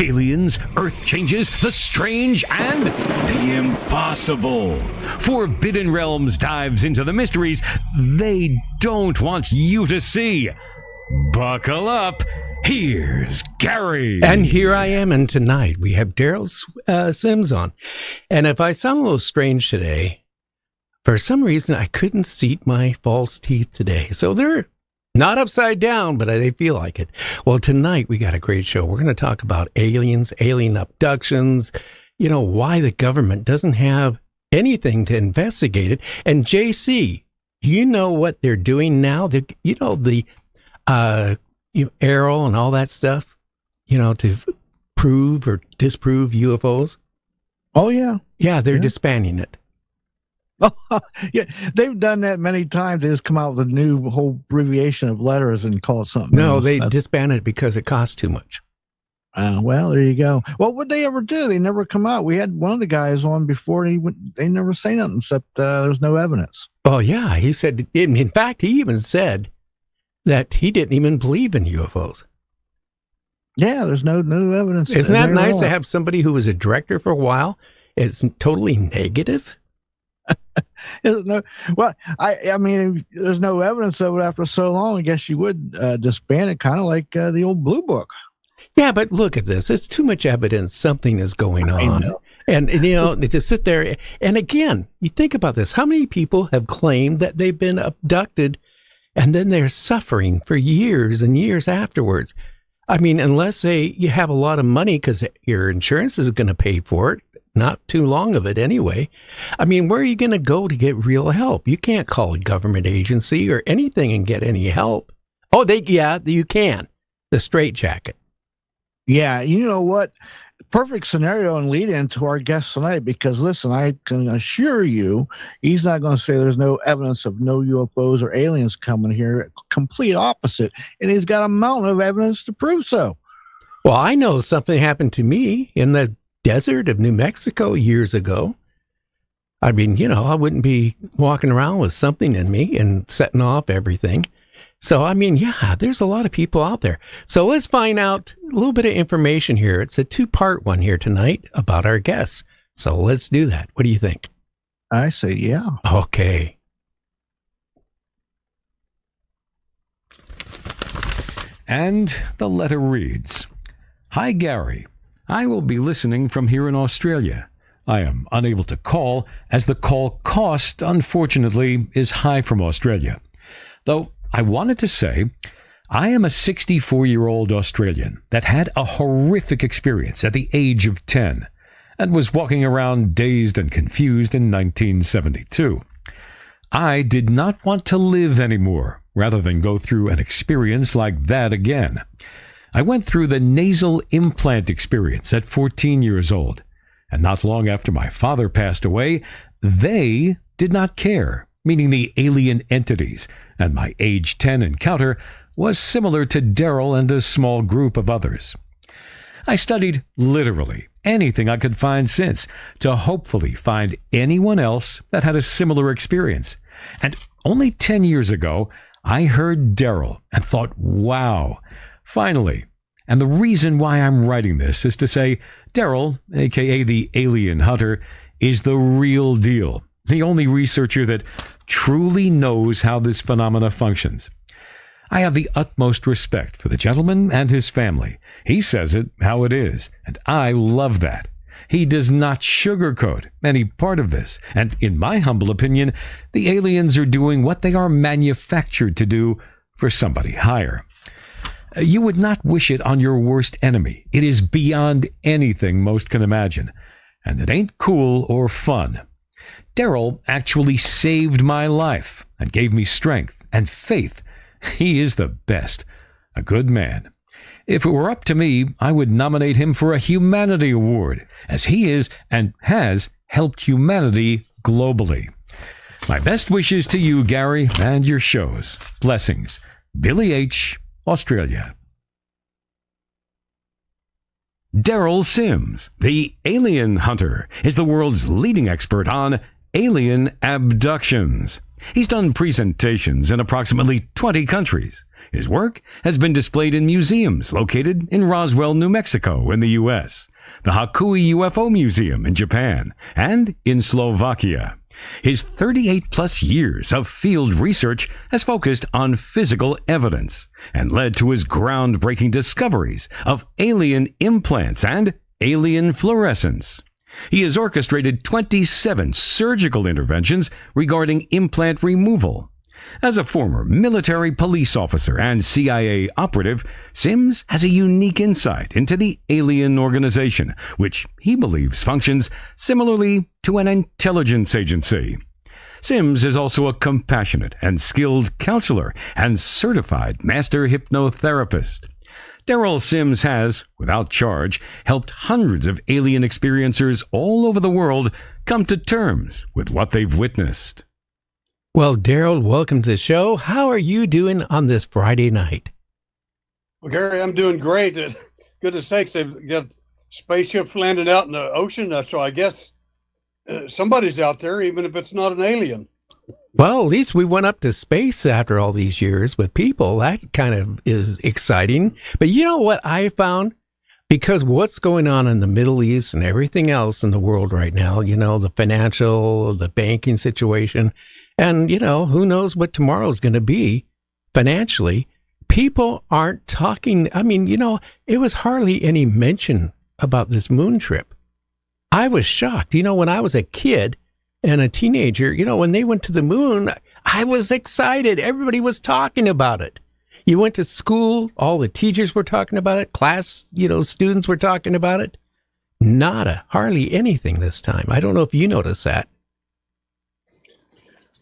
aliens, earth changes, the strange, and the impossible. Forbidden Realms dives into the mysteries they don't want you to see. Buckle up. Here's Gary. And here I am, and tonight we have Derrel Sims on. And if I sound a little strange today, for some reason I couldn't seat my false teeth today. So they're not upside down, but they feel like it. Well, tonight we got a great show. We're going to talk about aliens, alien abductions, why the government doesn't have anything to investigate it. And JC, you know what they're doing now? Arrow and all that stuff, to prove or disprove UFOs. Oh, yeah. Yeah, they're disbanding it. Yeah, they've done that many times. They just come out with a new whole abbreviation of letters and call it something else. They disbanded it because it costs too much. Well, there you go. What would they ever do? They never come out. We had one of the guys on before, and they never say nothing except there's no evidence. Oh, yeah. He said, in fact, he even said that he didn't even believe in UFOs. Yeah, there's no evidence. Isn't that nice to have somebody who was a director for a while? It's totally negative. I mean, there's no evidence of it after so long. I guess you would disband it, kind of like the old Blue Book. Yeah, but look at this. It's too much evidence something is going on. And to sit there, and again, you think about this. How many people have claimed that they've been abducted and then they're suffering for years and years afterwards? I mean, unless you have a lot of money because your insurance is going to pay for it, not too long of it anyway. I mean, where are you going to go to get real help? You can't call a government agency or anything and get any help. Oh, you can. The straitjacket. Yeah, you know what? Perfect scenario and lead into our guest tonight, because listen, I can assure you he's not going to say there's no evidence of no UFOs or aliens coming here. Complete opposite. And he's got a mountain of evidence to prove so. Well, I know something happened to me in the desert of New Mexico years ago. I mean, I wouldn't be walking around with something in me and setting off everything. So, I mean, yeah, there's a lot of people out there. So let's find out a little bit of information here. It's a 2-part one here tonight about our guests. So let's do that. What do you think? I say, yeah. Okay. And the letter reads, Hi, Gary. I will be listening from here in Australia. I am unable to call, as the call cost, unfortunately, is high from Australia. Though I wanted to say, I am a 64-year-old Australian that had a horrific experience at the age of 10 and was walking around dazed and confused in 1972. I did not want to live anymore, rather than go through an experience like that again. I went through the nasal implant experience at 14 years old, and not long after my father passed away, they did not care, meaning the alien entities, and my age 10 encounter was similar to Daryl and a small group of others. I studied literally anything I could find since to hopefully find anyone else that had a similar experience. And only 10 years ago, I heard Daryl and thought, wow, finally. And the reason why I'm writing this is to say Daryl, aka the alien hunter, is the real deal. The only researcher that truly knows how this phenomena functions. I have the utmost respect for the gentleman and his family. He says it how it is, and I love that. He does not sugarcoat any part of this, and in my humble opinion, the aliens are doing what they are manufactured to do for somebody higher. You would not wish it on your worst enemy. It is beyond anything most can imagine, and it ain't cool or fun. Daryl actually saved my life and gave me strength and faith. He is the best, a good man. If it were up to me, I would nominate him for a Humanity Award, as he is and has helped humanity globally. My best wishes to you, Gary, and your shows. Blessings. Billy H., Australia. Derrel Sims, the alien hunter, is the world's leading expert on alien abductions. He's done presentations in approximately 20 countries, His work has been displayed in museums located in Roswell, New Mexico, in the U.S., the Hakui UFO Museum in Japan, and in Slovakia. His 38-plus years of field research has focused on physical evidence and led to his groundbreaking discoveries of alien implants and alien fluorescence. He has orchestrated 27 surgical interventions regarding implant removal. As a former military police officer and CIA operative, Sims has a unique insight into the alien organization, which he believes functions similarly to an intelligence agency. Sims is also a compassionate and skilled counselor and certified master hypnotherapist. Derrel Sims has, without charge, helped hundreds of alien experiencers all over the world come to terms with what they've witnessed. Well, Daryl, welcome to the show. How are you doing on this Friday night? Well, Gary, I'm doing great. Goodness sakes, they've got spaceships landed out in the ocean, so I guess somebody's out there, even if it's not an alien. Well, at least we went up to space after all these years with people. That kind of is exciting. But you know what I found? Because what's going on in the Middle East and everything else in the world right now, you know, the financial, the banking situation, and, you know, who knows what tomorrow's going to be financially. People aren't talking. I mean, you know, it was hardly any mention about this moon trip. I was shocked. You know, when I was a kid and a teenager, you know, when they went to the moon, I was excited. Everybody was talking about it. You went to school, all the teachers were talking about it. Class, you know, students were talking about it. Nada, hardly anything this time. I don't know if you noticed that.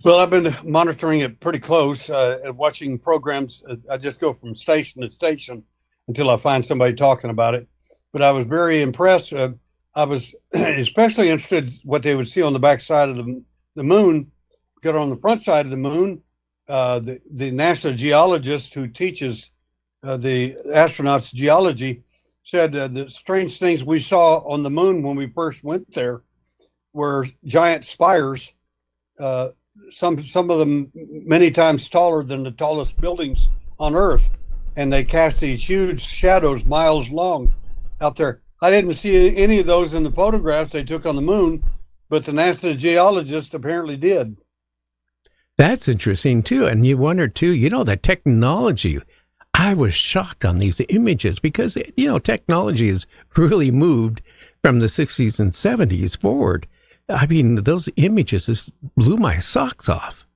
Well, I've been monitoring it pretty close and watching programs. I just go from station to station until I find somebody talking about it. But I was very impressed. I was especially interested what they would see on the back side of the moon, because on the front side of the moon, the NASA geologist who teaches the astronauts geology said the strange things we saw on the moon when we first went there were giant spires. Some of them many times taller than the tallest buildings on Earth, and they cast these huge shadows miles long out there. I didn't see any of those in the photographs they took on the moon, but the NASA geologist apparently did. That's interesting too. And you wonder too, you know, the technology. I was shocked on these images because, you know, technology has really moved from the 60s and 70s forward. I mean, those images just blew my socks off.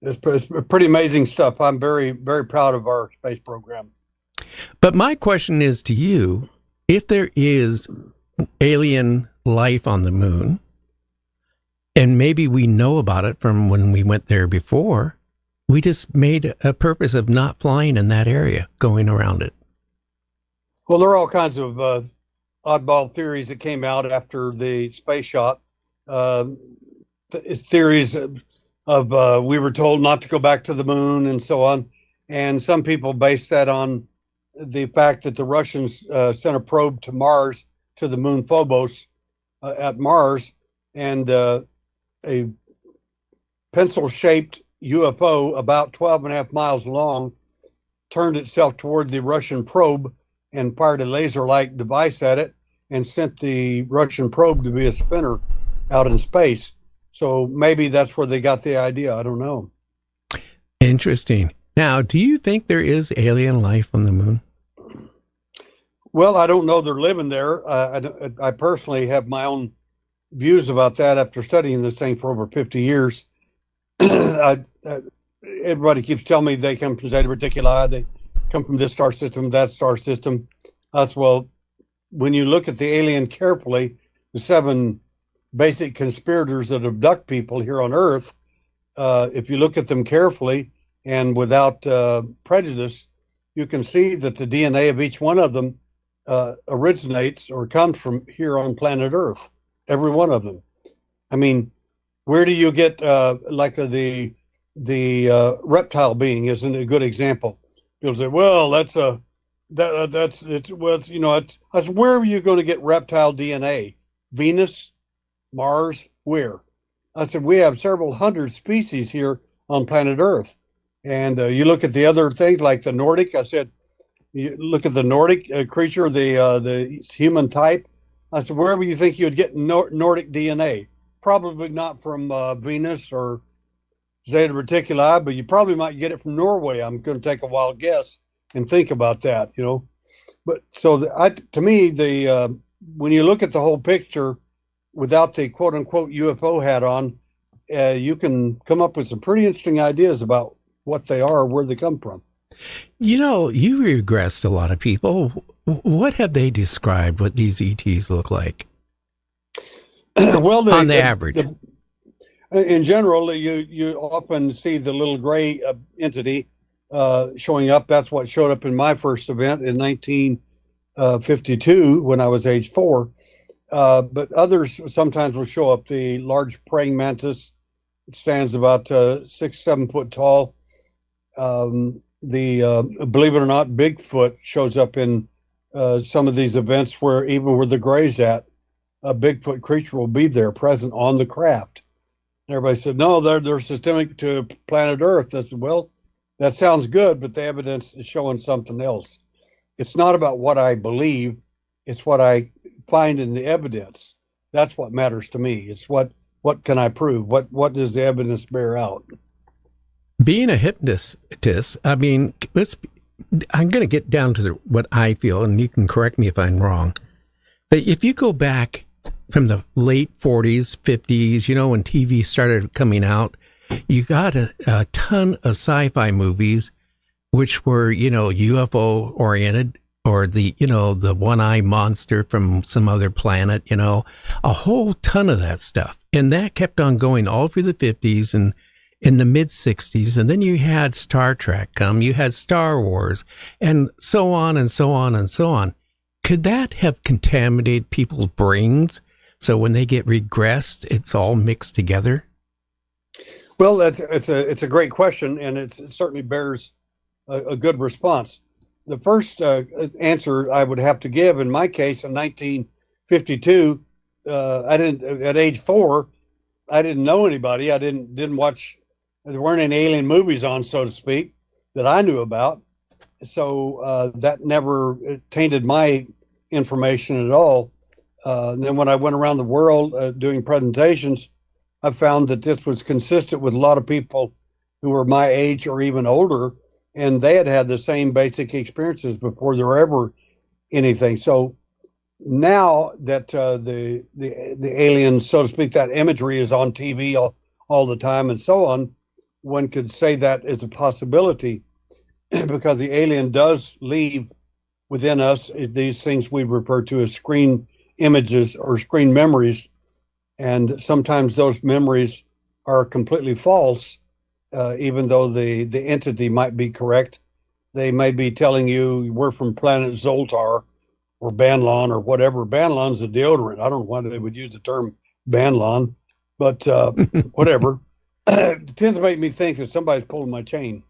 It's pretty amazing stuff. I'm very, very proud of our space program. But my question is to you, if there is alien life on the moon, and maybe we know about it from when we went there before, we just made a purpose of not flying in that area, going around it. Well, there are all kinds of oddball theories that came out after the space shot. Theories of we were told not to go back to the moon and so on. And some people base that on the fact that the Russians sent a probe to Mars, to the moon Phobos at Mars, and a pencil-shaped UFO about 12.5 miles long turned itself toward the Russian probe and fired a laser-like device at it and sent the Russian probe to be a spinner out in space. So maybe that's where they got the idea. I don't know. Interesting. Now, do you think there is alien life on the moon? Well, I don't know they're living there. I personally have my own views about that after studying this thing for over 50 years. Everybody keeps telling me they come from Zeta Reticuli, they come from this star system, that star system. Well, when you look at the alien carefully, the 7 basic conspirators that abduct people here on Earth, if you look at them carefully and without prejudice, you can see that the DNA of each one of them originates or comes from here on planet Earth. Every one of them. I mean, where do you get like the reptile being isn't a good example. People say, well, that's you know, that's where are you going to get reptile DNA? Venus, Mars, where? I said, we have several hundred species here on planet Earth. And you look at the other things like the Nordic. I said, you look at the Nordic creature, the human type. I said, wherever you think you'd get Nordic DNA, probably not from Venus or Zeta Reticuli, but you probably might get it from Norway. I'm going to take a wild guess and think about that, you know. But so to me, when you look at the whole picture without the quote unquote UFO hat on, you can come up with some pretty interesting ideas about what they are, where they come from. You know, you regressed a lot of people. What have they described what these ETs look like? Well, on the average. In general, you often see the little gray entity showing up. That's what showed up in my first event in 1952 when I was age 4. But others sometimes will show up. The large praying mantis stands about 6-7 foot tall. Believe it or not, Bigfoot shows up in some of these events where even where the gray's at, a Bigfoot creature will be there present on the craft. And everybody said, no, they're systemic to planet Earth. I said, well, that sounds good, but the evidence is showing something else. It's not about what I believe. It's what I find in the evidence. That's what matters to me. It's what can I prove? What does the evidence bear out? Being a hypnotist, I mean, I'm going to get down to what I feel, and you can correct me if I'm wrong. But if you go back from the late 40s, 50s, you know, when TV started coming out, you got a ton of sci-fi movies, which were, you know, UFO oriented, or the one-eye monster from some other planet, you know, a whole ton of that stuff. And that kept on going all through the 50s and in the mid 60s. And then you had Star Trek come, you had Star Wars, and so on and so on and so on. Could that have contaminated people's brains? So when they get regressed, it's all mixed together? Well, it's a great question, and it certainly bears a good response. The first answer I would have to give in my case in 1952, at age 4, I didn't know anybody. I didn't watch. There weren't any alien movies on, so to speak, that I knew about. So that never tainted my information at all. And then when I went around the world doing presentations, I found that this was consistent with a lot of people who were my age or even older, and they had the same basic experiences before there were ever anything. So now that the aliens, so to speak, that imagery is on TV all the time and so on, one could say that is a possibility because the alien does leave within us these things we refer to as screen images or screen memories. And sometimes those memories are completely false, even though the entity might be correct. They may be telling you we're from planet Zoltar or Banlon or whatever. Banlon's a deodorant. I don't know why they would use the term Banlon, but whatever. It tends to make me think that somebody's pulling my chain.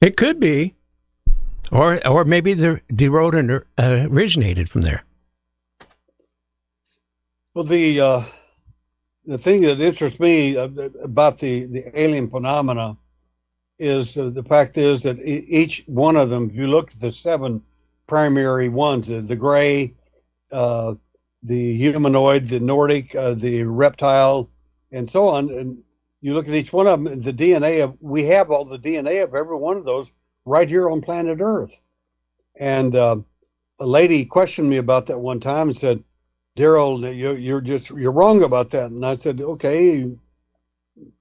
It could be. Or maybe the rodent originated from there. Well, the thing that interests me about the alien phenomena is the fact is that each one of them, if you look at the 7 primary ones, the gray, the humanoid, the Nordic, the reptile, and so on, and you look at each one of them, we have all the DNA of every one of those right here on planet Earth. And a lady questioned me about that one time and said, Daryl, you're wrong about that. And I said, okay,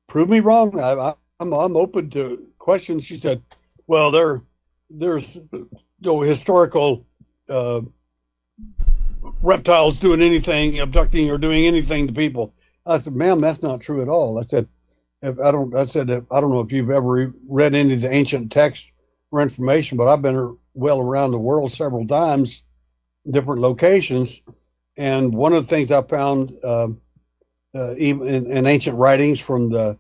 prove me wrong. I'm open to questions. She said, well, there's no historical reptiles doing anything, abducting or doing anything to people. I said, ma'am, that's not true at all. I said, I don't know if you've ever read any of the ancient texts or information, but I've been well around the world several times, different locations. And one of the things I found even in ancient writings from the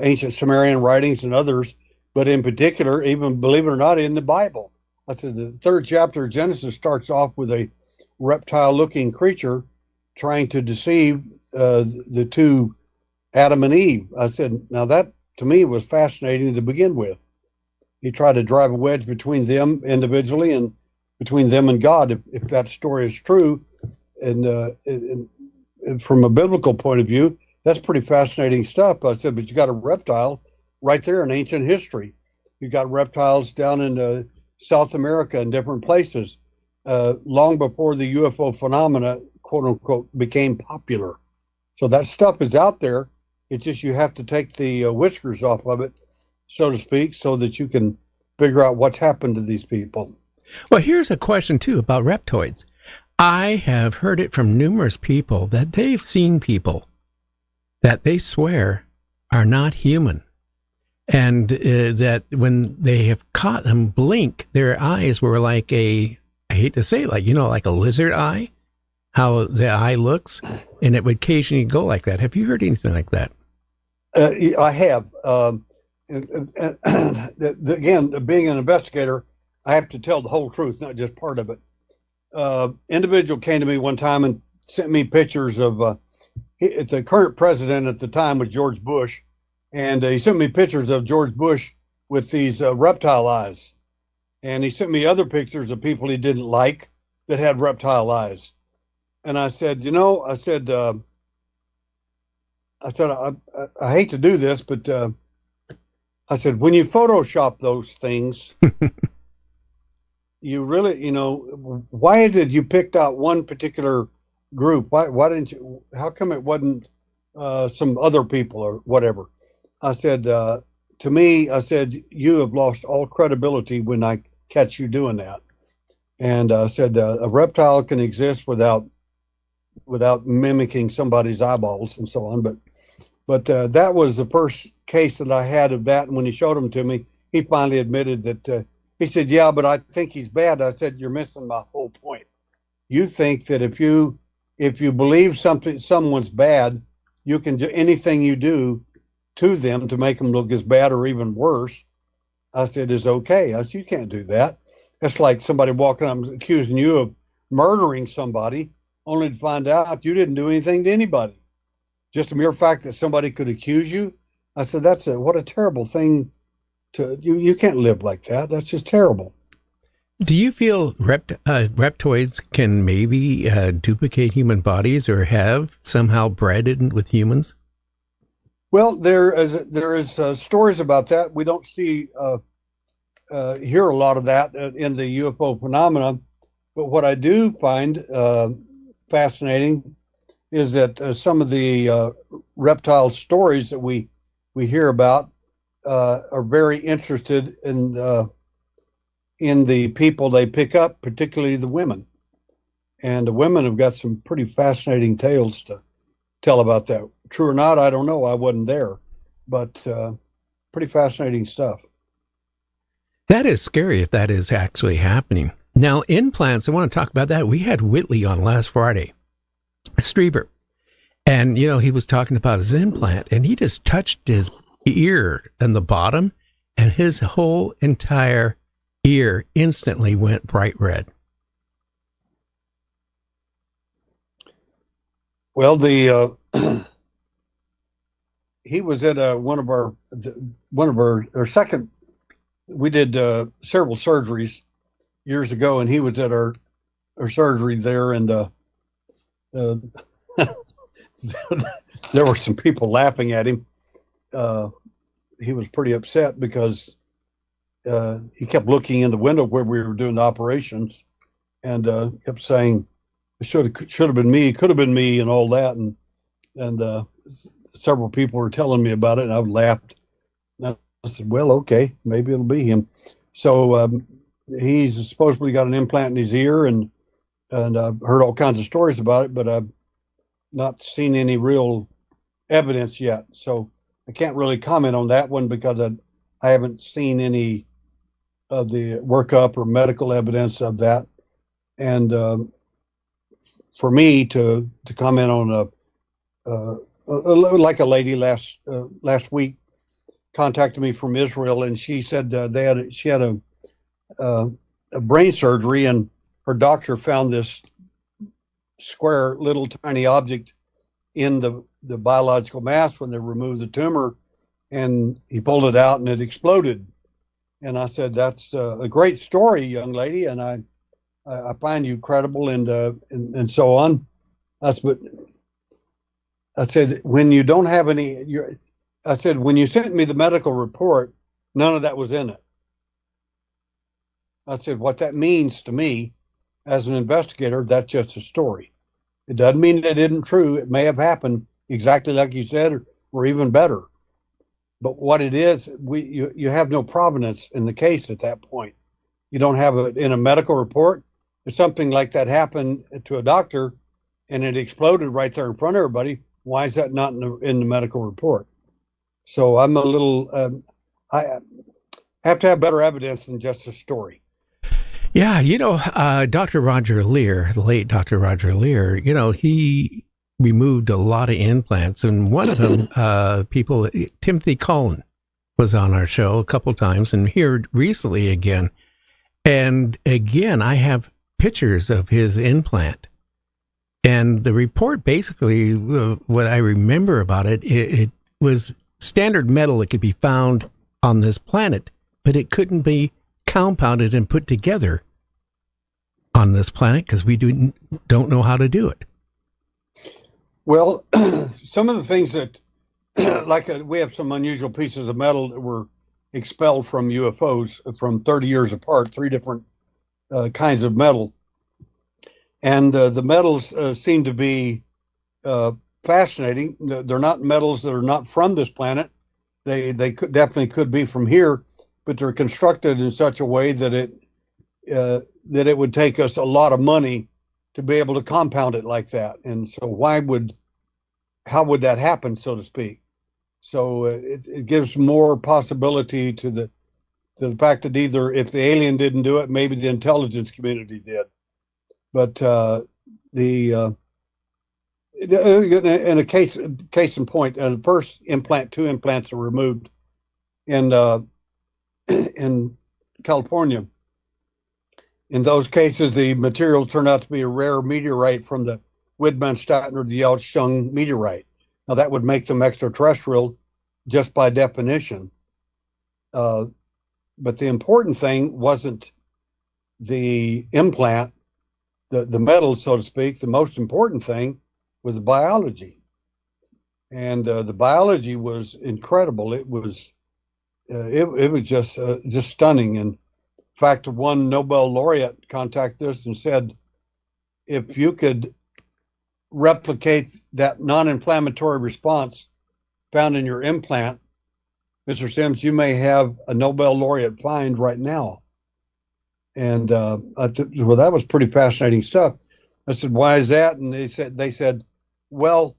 ancient Sumerian writings and others, but in particular, even believe it or not, in the Bible. I said the 3rd chapter of Genesis starts off with a reptile-looking creature trying to deceive the 2 Adam and Eve. I said, now that to me was fascinating to begin with. He tried to drive a wedge between them individually and between them and God, if that story is true. And from a biblical point of view, that's pretty fascinating stuff. I said, but you got a reptile right there in ancient history. You got reptiles down in South America and different places long before the UFO phenomena, quote unquote, became popular. So that stuff is out there. It's just you have to take the whiskers off of it, so to speak, so that you can figure out what's happened to these people. Well, here's a question, too, about reptoids. I have heard it from numerous people that they've seen people that they swear are not human. And that when they have caught them blink, their eyes were like I hate to say it, like a lizard eye, how the eye looks, and it would occasionally go like that. Have you heard anything like that? I have. Again, being an investigator, I have to tell the whole truth, not just part of it. Individual came to me one time and sent me pictures of the current president at the time was George Bush, and he sent me pictures of George Bush with these reptile eyes, and he sent me other pictures of people he didn't like that had reptile eyes. And I said, I hate to do this, but I said, when you Photoshop those things, you really, why did you picked out one particular group? Why didn't you? How come it wasn't some other people or whatever? I said, to me, I said, you have lost all credibility when I catch you doing that. And I said, a reptile can exist without mimicking somebody's eyeballs and so on. But that was the first case that I had of that. And when he showed them to me, he finally admitted that. He said, yeah, but I think he's bad. I said, you're missing my whole point. You think that if you believe someone's bad, you can do anything you do to them to make them look as bad or even worse. I said, is okay. I said, you can't do that. It's like somebody walking up and accusing you of murdering somebody, only to find out you didn't do anything to anybody. Just a mere fact that somebody could accuse you. I said, what a terrible thing to you can't live like that. That's just terrible. Do you feel reptoids can maybe duplicate human bodies or have somehow bred with humans? Well, there is stories about that. We don't hear a lot of that in the UFO phenomenon. But what I do find fascinating is that some of the reptile stories that we hear about are very interested in the people they pick up, particularly the women. And the women have got some pretty fascinating tales to tell about that. True or not, I don't know. I wasn't there, but pretty fascinating stuff. That is scary if that is actually happening. Now, implants, I want to talk about that. We had Whitley on last Friday, Strieber, and, he was talking about his implant, and he just touched his ear and the bottom, and his whole entire ear instantly went bright red. Well, he was at one of our second. We did several surgeries years ago, and he was at our surgery there, and there were some people laughing at him. He was pretty upset because he kept looking in the window where we were doing the operations, and kept saying, "It should have been me, could have been me," and all that. And several people were telling me about it, and I laughed. And I said, "Well, okay, maybe it'll be him." So he's supposedly got an implant in his ear, and I've heard all kinds of stories about it, but I've not seen any real evidence yet. So I can't really comment on that one because I haven't seen any of the workup or medical evidence of that. And for me to comment on like a lady last week contacted me from Israel, and she said she had a brain surgery, and her doctor found this square little tiny object in the biological mass when they removed the tumor, and he pulled it out and it exploded. And I said, "That's a great story, young lady, and I find you credible and so on." I said, "When you don't have any, I said, when you sent me the medical report, none of that was in it." I said, "What that means to me as an investigator, that's just a story. It doesn't mean that it isn't true. It may have happened exactly like you said, or even better. But what it is, you have no provenance in the case at that point. You don't have it in a medical report. If something like that happened to a doctor and it exploded right there in front of everybody, why is that not in the medical report?" So I'm a little, I have to have better evidence than just a story. Yeah, Dr. Roger Lear, the late Dr. Roger Lear, he removed a lot of implants, and one of them, Timothy Cullen was on our show a couple times, and here recently again. And again, I have pictures of his implant. And the report, basically, what I remember about it, it was standard metal that could be found on this planet, but it couldn't be compounded and put together on this planet because we don't know how to do it. Well, some of the things that, we have some unusual pieces of metal that were expelled from UFOs from 30 years apart, 3 different kinds of metal. And the metals seem to be fascinating. They're not metals that are not from this planet. They definitely could be from here, but they're constructed in such a way that it would take us a lot of money to be able to compound it like that. And so how would that happen, so to speak? So it gives more possibility to the fact that either if the alien didn't do it, maybe the intelligence community did. But in a case in point, the first implant, 2 implants are removed in California. In those cases, the material turned out to be a rare meteorite from the Widmanstätten or the Yeltsin meteorite. Now that would make them extraterrestrial just by definition. But the important thing wasn't the implant, the metal, so to speak. The most important thing was the biology. And the biology was incredible. It was just stunning. And in fact, one Nobel laureate contacted us and said, if you could replicate that non-inflammatory response found in your implant, Mr. Sims, you may have a Nobel laureate find right now. And well, that was pretty fascinating stuff. I said, why is that? And they said, well,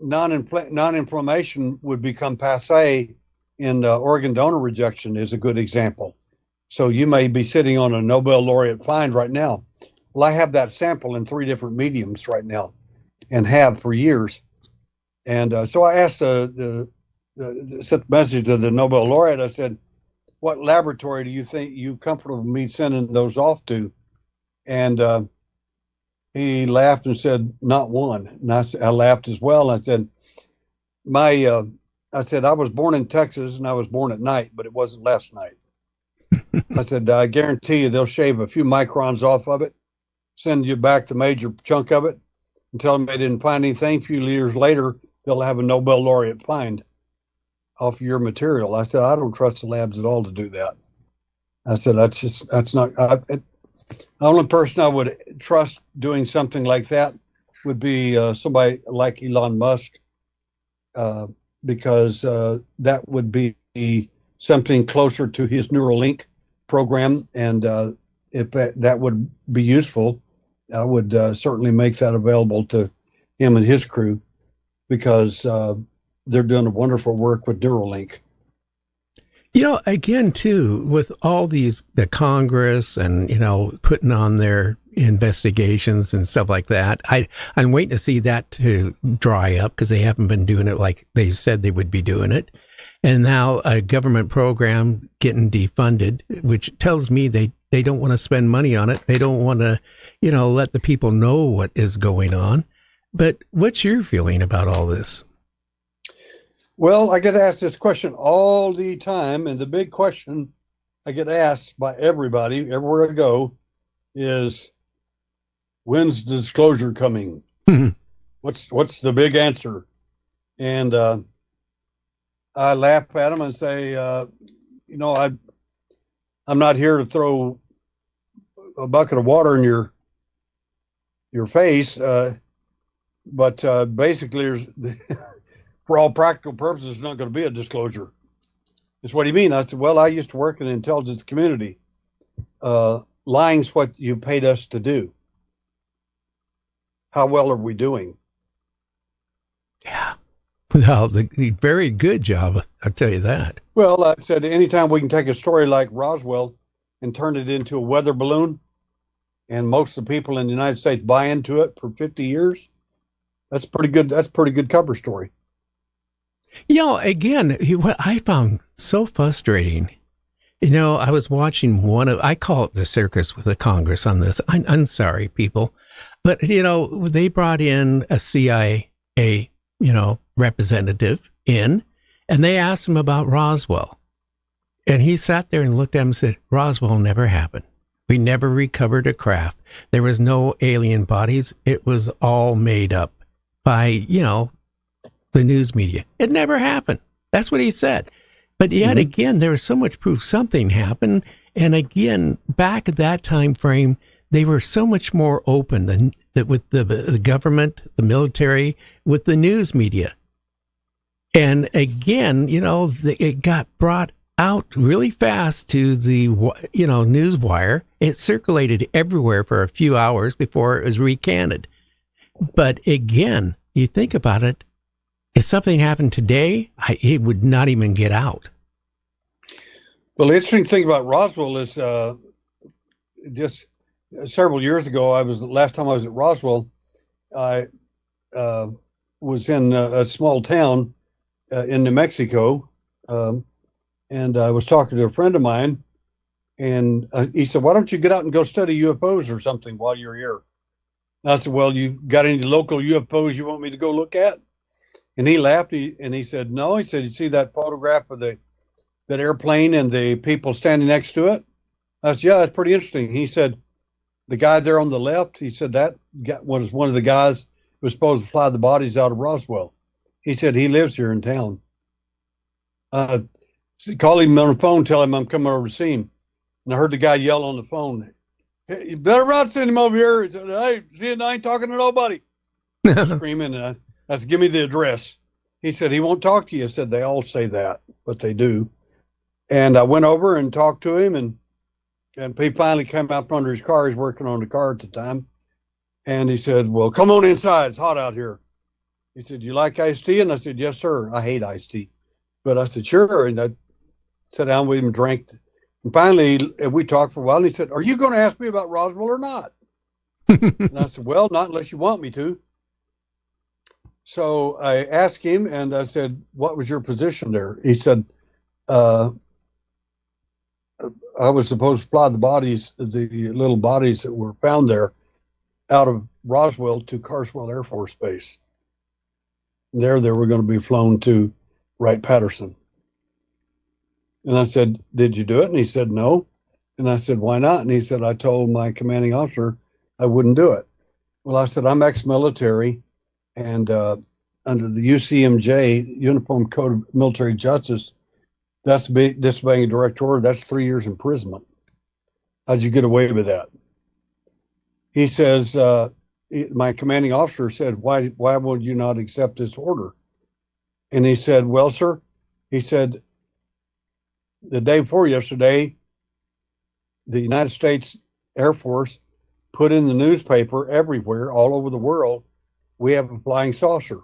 non-inflammation would become passé in organ donor rejection is a good example. So you may be sitting on a Nobel laureate find right now. Well, I have that sample in 3 different mediums right now and have for years. And so I asked sent the message to the Nobel laureate. I said, what laboratory do you think you comfortable with me sending those off to? And he laughed and said, not one. And I laughed as well. I said, I was born in Texas and I was born at night, but it wasn't last night. I said, I guarantee you they'll shave a few microns off of it, send you back the major chunk of it, and tell them they didn't find anything. A few years later, they'll have a Nobel laureate find off your material. I said, I don't trust the labs at all to do that. I said, that's not, the only person I would trust doing something like that would be somebody like Elon Musk, because that would be something closer to his Neuralink program. And if that would be useful, I would certainly make that available to him and his crew, because they're doing a wonderful work with Neuralink. Again, too, with all the Congress and, putting on their investigations and stuff like that, I'm waiting to see that to dry up because they haven't been doing it like they said they would be doing it. And now a government program getting defunded, which tells me they don't want to spend money on it. They don't want to, let the people know what is going on. But what's your feeling about all this? Well, I get asked this question all the time, and the big question I get asked by everybody everywhere I go is, when's the disclosure coming? What's the big answer? And I laugh at them and say, I'm not here to throw a bucket of water in your face, but basically, for all practical purposes, there's not going to be a disclosure. That's what do you mean? I said, well, I used to work in the intelligence community. Lying's what you paid us to do. How well are we doing? Yeah. Well, the very good job, I'll tell you that. Well, I said, anytime we can take a story like Roswell and turn it into a weather balloon, and most of the people in the United States buy into it for 50 years, that's pretty good. That's a pretty good cover story. Again, what I found so frustrating, I was watching I call it the circus with the Congress on this. I'm sorry, people, but, they brought in a CIA, representative in, and they asked him about Roswell. And he sat there and looked at him and said, Roswell never happened. We never recovered a craft. There was no alien bodies. It was all made up by, the news media. It never happened. That's what he said. But yet again, there was so much proof something happened. And again, back at that time frame, they were so much more open than that with the government, the military, with the news media. And again, it got brought out really fast to the, news wire. It circulated everywhere for a few hours before it was recanted. But again, you think about it, if something happened today, it would not even get out. Well, the interesting thing about Roswell is just several years ago, last time I was at Roswell, I was in a small town in New Mexico, and I was talking to a friend of mine, and he said, why don't you get out and go study UFOs or something while you're here? And I said, well, you got any local UFOs you want me to go look at? And he laughed, and he said, no. He said, you see that photograph of that airplane and the people standing next to it? I said, yeah, that's pretty interesting. He said, the guy there on the left, he said that was one of the guys who was supposed to fly the bodies out of Roswell. He said he lives here in town. Call him on the phone, tell him I'm coming over to see him. And I heard the guy yell on the phone, hey, you better not send him over here. He said, hey, see, I ain't talking to nobody. Screaming, and I said, give me the address. He said, he won't talk to you. I said, they all say that, but they do. And I went over and talked to him, and he finally came out from under his car. He's working on the car at the time. And he said, well, come on inside. It's hot out here. He said, you like iced tea? And I said, yes, sir. I hate iced tea. But I said, sure. And I sat down with him and drank. And finally, we talked for a while. And he said, are you going to ask me about Roswell or not? And I said, well, not unless you want me to. So I asked him, and I said, what was your position there? He said, I was supposed to fly the little bodies that were found there out of Roswell to Carswell Air Force Base. There they were going to be flown to Wright-Patterson. And I said, did you do it? And he said, no. And I said, why not? And he said, I told my commanding officer I wouldn't do it. Well, I said, I'm ex-military, and under the UCMJ, Uniform Code of Military Justice, that's disobeying a direct order. That's 3 years imprisonment. How'd you get away with that? He says, my commanding officer said, why would you not accept this order? And he said, well, sir, he said, the day before yesterday, the United States Air Force put in the newspaper everywhere, all over the world, we have a flying saucer.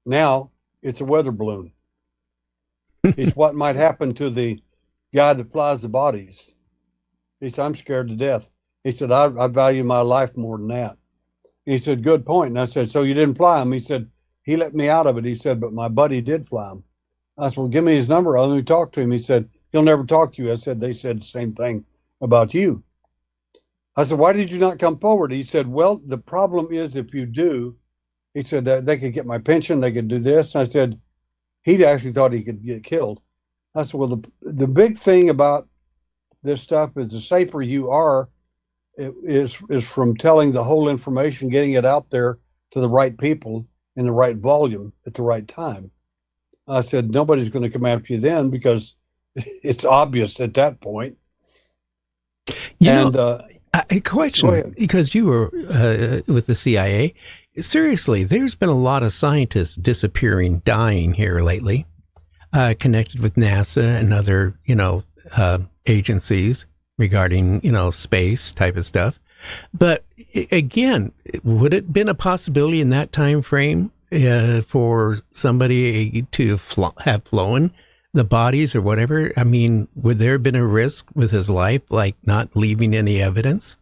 Now it's a weather balloon. It's what might happen to the guy that flies the bodies. He said, I'm scared to death. He said, I value my life more than that. He said, good point. And I said, so you didn't fly him? He said, he let me out of it. He said, but my buddy did fly him. I said, well, give me his number. Let me talk to him. He said, he'll never talk to you. I said, they said the same thing about you. I said, why did you not come forward? He said, well, the problem is if you do, He said they could get my pension, they could do this. And I said, he actually thought he could get killed. I said, well, the big thing about this stuff is the safer you are, is from telling the whole information, getting it out there to the right people in the right volume at the right time. I said, nobody's going to come after you then because it's obvious at that point. A question, because you were with the CIA. Seriously, there's been a lot of scientists disappearing, dying here lately, connected with NASA and other, agencies regarding, space type of stuff. But again, would it have been a possibility in that time frame for somebody to have flown the bodies or whatever? I mean, would there have been a risk with his life, like not leaving any evidence?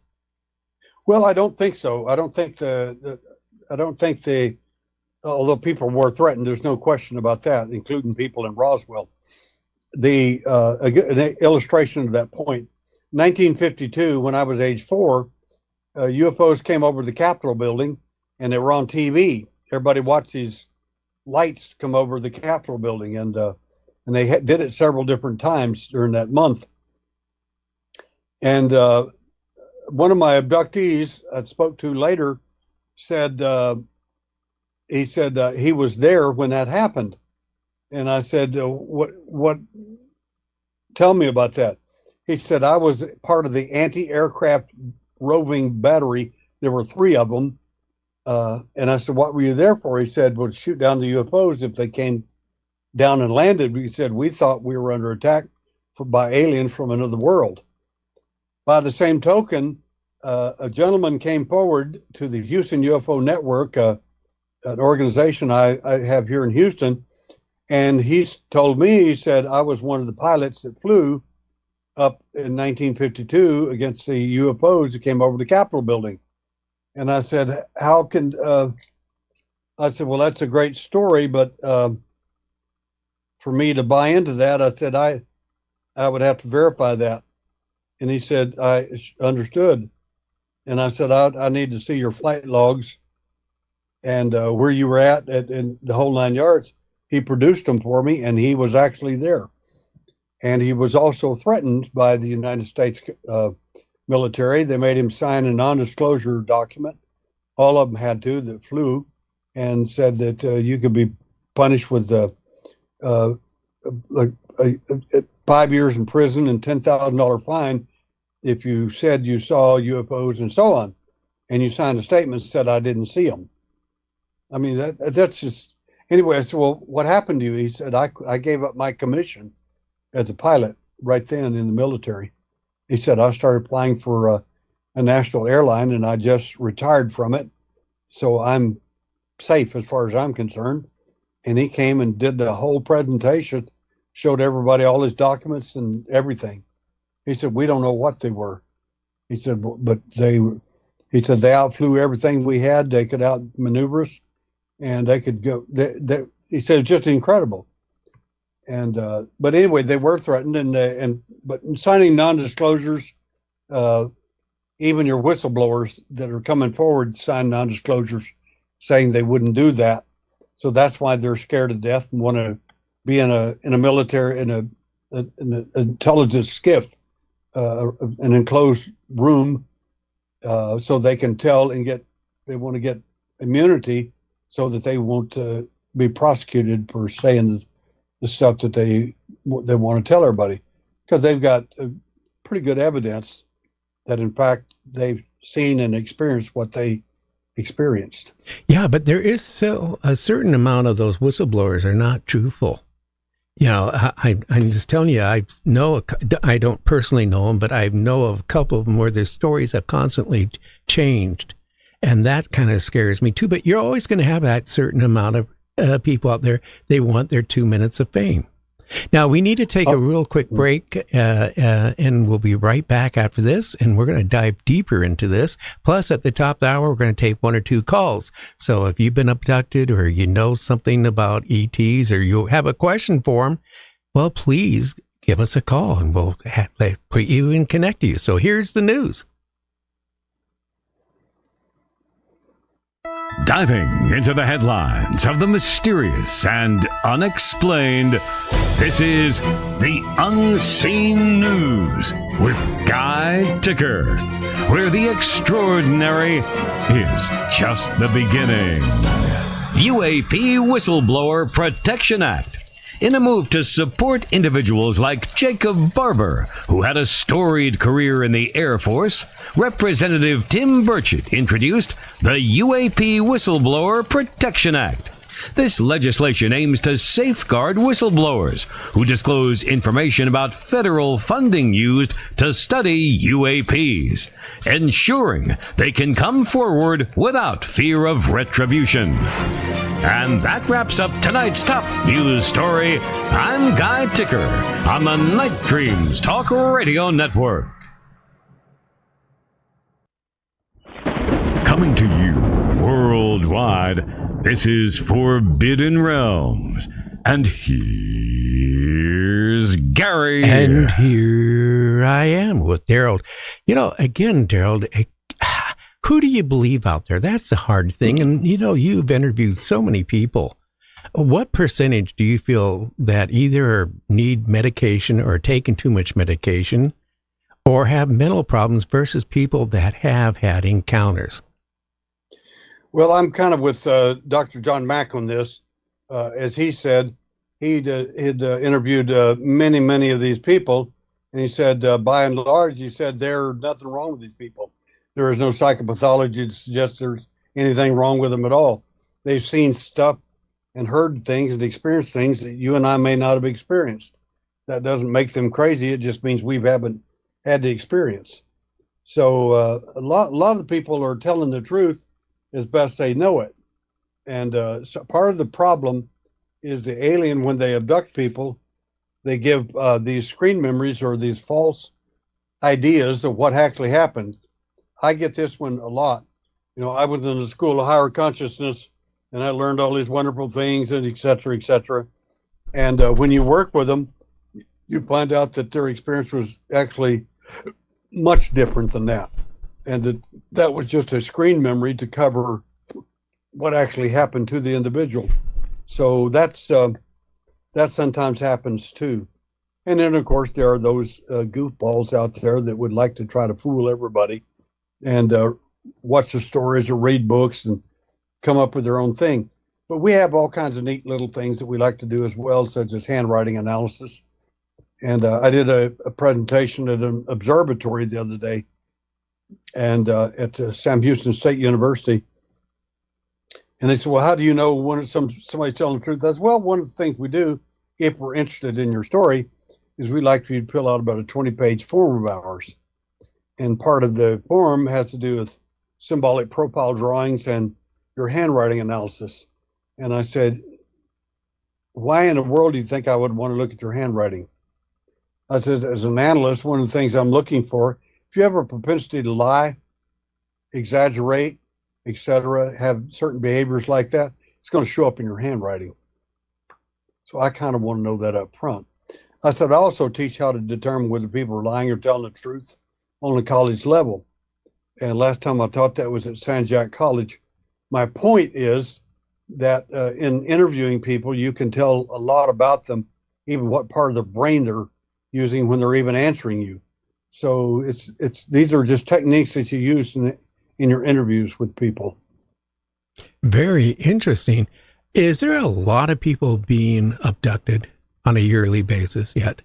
Well, I don't think so. I don't think although people were threatened, there's no question about that, including people in Roswell. An illustration of that point, 1952, when I was age 4, UFOs came over the Capitol building and they were on TV. Everybody watched these lights come over the Capitol building, and they did it several different times during that month. And one of my abductees I spoke to later said, he was there when that happened. And I said, what, tell me about that. He said, I was part of the anti-aircraft roving battery. There were 3 of them. And I said, what were you there for? He said, well, to shoot down the UFOs if they came down and landed. He said, we thought we were under attack by aliens from another world. By the same token, a gentleman came forward to the Houston UFO Network, an organization I have here in Houston, and he told me, he said, I was one of the pilots that flew up in 1952 against the UFOs that came over the Capitol building. And I said, I said, well, that's a great story, but for me to buy into that, I said, I would have to verify that. And he said, I understood. And I said, I need to see your flight logs and where you were at and the whole 9 yards. He produced them for me, and he was actually there. And he was also threatened by the United States military. They made him sign a non-disclosure document. All of them had to that flew, and said that you could be punished with 5 years in prison and $10,000 fine if you said you saw UFOs and so on. And you signed a statement that said, I didn't see them. I mean, that's just... Anyway, I said, well, what happened to you? He said, I gave up my commission as a pilot right then in the military. He said, I started applying for a national airline, and I just retired from it. So I'm safe as far as I'm concerned. And he came and did the whole presentation, showed everybody all his documents and everything. He said, we don't know what they were. He said, but they outflew everything we had. They could outmaneuver us, and they could go. He said, it's just incredible. And but anyway, they were threatened, but signing non-disclosures, even your whistleblowers that are coming forward sign non-disclosures saying they wouldn't do that. So that's why they're scared to death and want to be in a military, in an intelligence skiff, an enclosed room, so they can tell and they want to get immunity so that they won't be prosecuted for saying the stuff that they want to tell everybody, because they've got pretty good evidence that in fact they've seen and experienced what they experienced. Yeah, but there is still a certain amount of those whistleblowers are not truthful. You know, I'm just telling you, I don't personally know them, but I know of a couple of them where their stories have constantly changed. And that kind of scares me too. But you're always going to have that certain amount of people out there. They want their 2 minutes of fame. Now, we need to take a real quick break, and we'll be right back after this, and we're going to dive deeper into this. Plus, at the top of the hour, we're going to take 1 or 2 calls. So if you've been abducted or you know something about ETs or you have a question for them, well, please give us a call, and we'll put you and connect you. So here's the news. Diving into the headlines of the mysterious and unexplained, this is The Unseen News with Guy Ticker, where the extraordinary is just the beginning. UAP Whistleblower Protection Act. In a move to support individuals like Jacob Barber, who had a storied career in the Air Force, Representative Tim Burchett introduced the UAP Whistleblower Protection Act. This legislation aims to safeguard whistleblowers who disclose information about federal funding used to study UAPs, ensuring they can come forward without fear of retribution. And that wraps up tonight's top news story. I'm Guy Ticker on the Night Dreams Talk Radio Network. Coming to you worldwide, this is Forbidden Realms. And here's Gary. And here I am with Daryl. Again, Daryl, who do you believe out there? That's the hard thing. And, you've interviewed so many people. What percentage do you feel that either need medication or taken too much medication or have mental problems versus people that have had encounters? Well, I'm kind of with Dr. John Mack on this. As he said, he'd interviewed many of these people, and he said, by and large, he said, there's nothing wrong with these people. There is no psychopathology to suggest there's anything wrong with them at all. They've seen stuff and heard things and experienced things that you and I may not have experienced. That doesn't make them crazy. It just means we haven't had the experience. So a lot of the people are telling the truth as best they know it. And so part of the problem is the alien, when they abduct people, they give these screen memories or these false ideas of what actually happened. I get this one a lot. I was in the School of Higher Consciousness, and I learned all these wonderful things, and et cetera, et cetera. And when you work with them, you find out that their experience was actually much different than that. And that was just a screen memory to cover what actually happened to the individual. So that sometimes happens too. And then, of course, there are those goofballs out there that would like to try to fool everybody and watch the stories or read books and come up with their own thing. But we have all kinds of neat little things that we like to do as well, such as handwriting analysis. And I did a presentation at an observatory the other day, and at Sam Houston State University. And they said, well, how do you know when somebody's telling the truth? I said, well, one of the things we do, if we're interested in your story, is we like for you to fill out about a 20-page form of ours. And part of the form has to do with symbolic profile drawings and your handwriting analysis. And I said, why in the world do you think I would want to look at your handwriting? I said, as an analyst, one of the things I'm looking for, if you have a propensity to lie, exaggerate, etc., have certain behaviors like that, it's going to show up in your handwriting. So I kind of want to know that up front. I said, I also teach how to determine whether people are lying or telling the truth on the college level. And last time I taught that was at San Jac College. My point is that in interviewing people, you can tell a lot about them, even what part of the brain they're using when they're even answering you. So these are just techniques that you use in your interviews with people. Very interesting. Is there a lot of people being abducted on a yearly basis yet?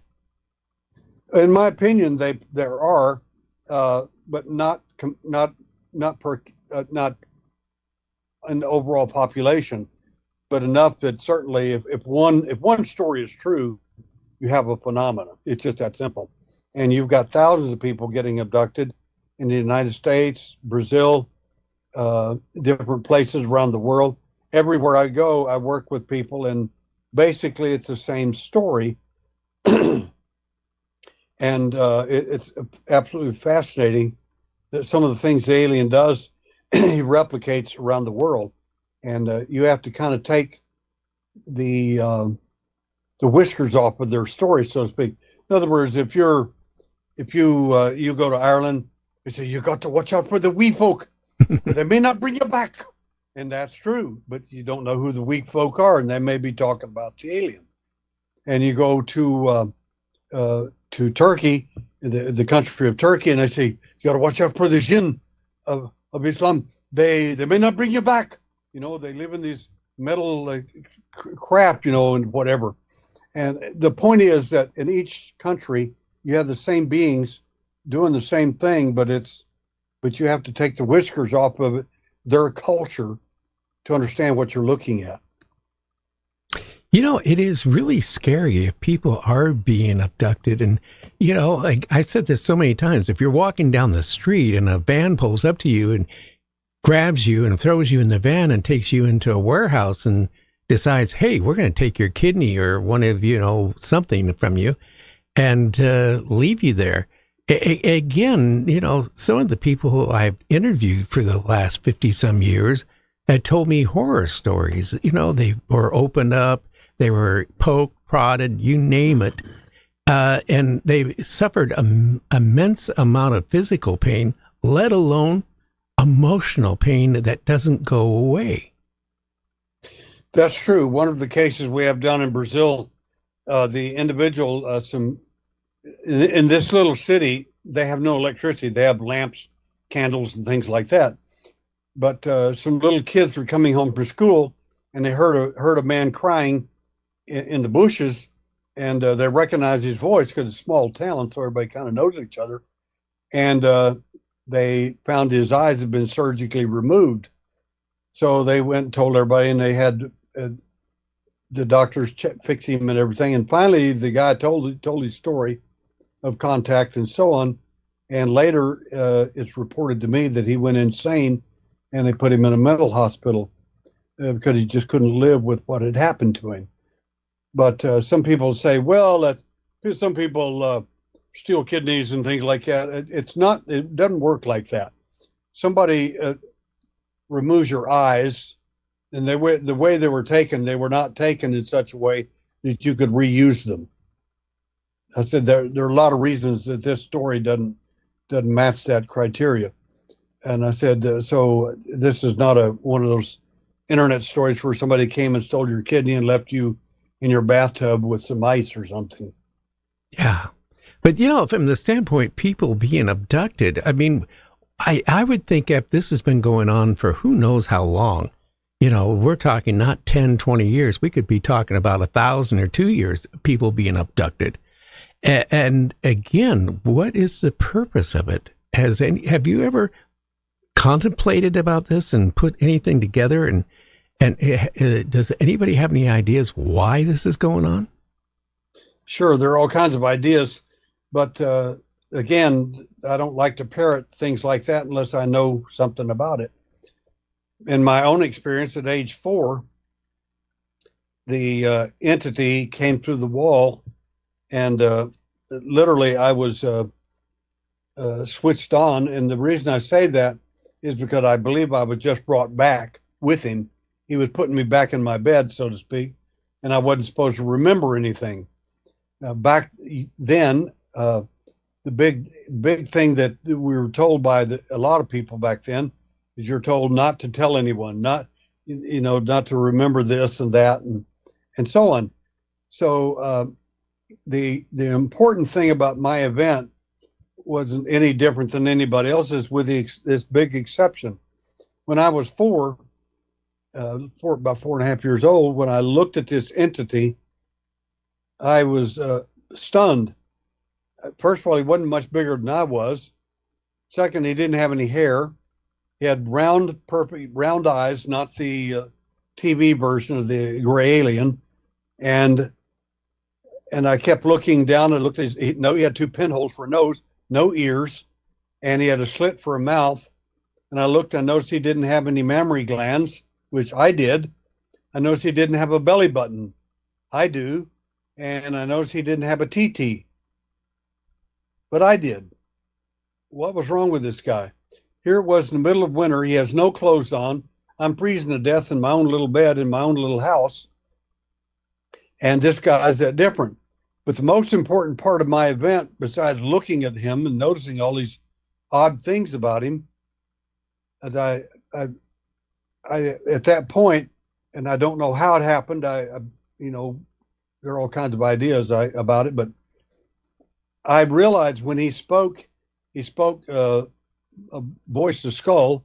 In my opinion, there are, but not an overall population, but enough that certainly if one story is true, you have a phenomenon. It's just that simple. And you've got thousands of people getting abducted in the United States, Brazil, different places around the world. Everywhere I go, I work with people, and basically it's the same story. And it's absolutely fascinating that some of the things the alien does, he replicates around the world. And you have to kind of take the whiskers off of their story, so to speak. In other words, if you go to Ireland, they say you got to watch out for the wee folk. They may not bring you back. And that's true, but you don't know who the weak folk are, and they may be talking about the alien. And you go to Turkey, the country of Turkey, and they say, you got to watch out for the jinn of Islam. They may not bring you back. You know, they live in these metal craft, you know, and whatever. And the point is that in each country, you have the same beings doing the same thing, but you have to take the whiskers off of it, their culture, to understand what you're looking at. You know, it is really scary if people are being abducted. And, you know, like I said this so many times, if you're walking down the street and a van pulls up to you and grabs you and throws you in the van and takes you into a warehouse and decides, hey, we're going to take your kidney or one of, you know, something from you and leave you there. Again, you know, some of the people who I've interviewed for the last 50 some years had told me horror stories. You know, they were opened up, they were poked, prodded, you name it. And they suffered an immense amount of physical pain, let alone emotional pain that doesn't go away. That's true. One of the cases we have down in Brazil, the individual, in this little city, they have no electricity. They have lamps, candles, and things like that. But some little kids were coming home from school, and they heard a man crying in the bushes, and they recognized his voice because it's a small town, so everybody kind of knows each other. And they found his eyes had been surgically removed. So they went and told everybody, and they had the doctors fix him and everything. And finally, the guy told his story of contact and so on. And later, it's reported to me that he went insane, and they put him in a mental hospital because he just couldn't live with what had happened to him. But some people say, well, some people steal kidneys and things like that. It doesn't work like that. Somebody removes your eyes, and the way they were taken, they were not taken in such a way that you could reuse them. I said there are a lot of reasons that this story doesn't match that criteria. And I said, so this is not one of those internet stories where somebody came and stole your kidney and left you in your bathtub with some ice or something. Yeah. But, you know, from the standpoint, people being abducted, I mean, I would think if this has been going on for who knows how long, you know, we're talking not 10, 20 years. We could be talking about 1,000 or 2 years, people being abducted. And again, what is the purpose of it? Have you ever contemplated about this and put anything together? And does anybody have any ideas why this is going on? Sure, there are all kinds of ideas, but again, I don't like to parrot things like that unless I know something about it. In my own experience at age 4, the entity came through the wall, and literally I was switched on. And the reason I say that is because I believe I was just brought back with him. He was putting me back in my bed, so to speak, and I wasn't supposed to remember anything. Back then, the big thing that we were told by a lot of people back then is you're told not to tell anyone, not to remember this and that and so on. So the important thing about my event wasn't any different than anybody else's, with this big exception. When I was about 4.5 years old, when I looked at this entity, I was stunned. First of all, he wasn't much bigger than I was. Second, he didn't have any hair. He had perfect round eyes, not the TV version of the gray alien. And I kept looking down and looked at he had 2 pinholes for a nose, no ears, and he had a slit for a mouth. And I looked, I noticed he didn't have any mammary glands, which I did. I noticed he didn't have a belly button. I do. And I noticed he didn't have a TT. But I did. What was wrong with this guy? Here it was in the middle of winter. He has no clothes on. I'm freezing to death in my own little bed in my own little house. And this guy's that different. But the most important part of my event, besides looking at him and noticing all these odd things about him, as I at that point, and I don't know how it happened. You know, there are all kinds of ideas about it, but I realized when he spoke a voice to skull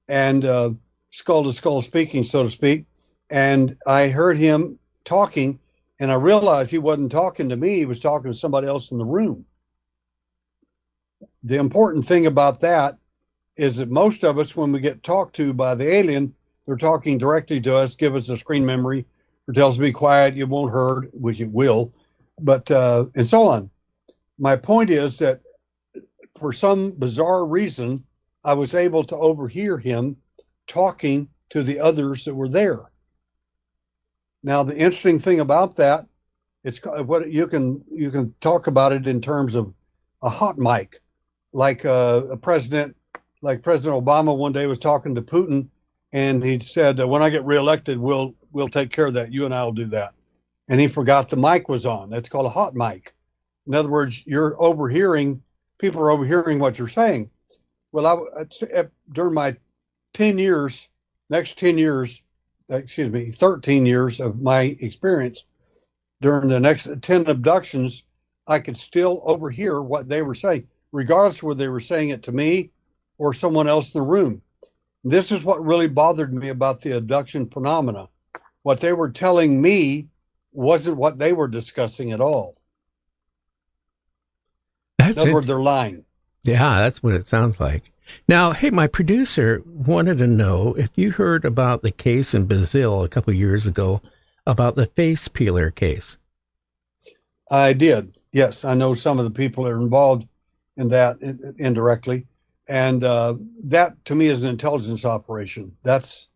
and skull to skull speaking, so to speak. And I heard him talking, and I realized he wasn't talking to me. He was talking to somebody else in the room. The important thing about that is that most of us, when we get talked to by the alien, they're talking directly to us, give us a screen memory, or tell us to be quiet, you won't hurt, which it will, but and so on. My point is that for some bizarre reason, I was able to overhear him talking to the others that were there. Now, the interesting thing about that, it's what you can talk about it in terms of a hot mic, like President Obama one day was talking to Putin, and he said, "When I get reelected, we'll take care of that. You and I will do that." And he forgot the mic was on. That's called a hot mic. In other words, you're overhearing. People are overhearing what you're saying. Well, during my 13 years of my experience, during the next 10 abductions, I could still overhear what they were saying, regardless of whether they were saying it to me or someone else in the room. This is what really bothered me about the abduction phenomena. What they were telling me wasn't what they were discussing at all. In other words, they're lying. Yeah, that's what it sounds like. Now, hey, my producer wanted to know if you heard about the case in Brazil a couple of years ago about the face peeler case. I did. Yes, I know some of the people that are involved in that indirectly. And that, to me, is an intelligence operation. That's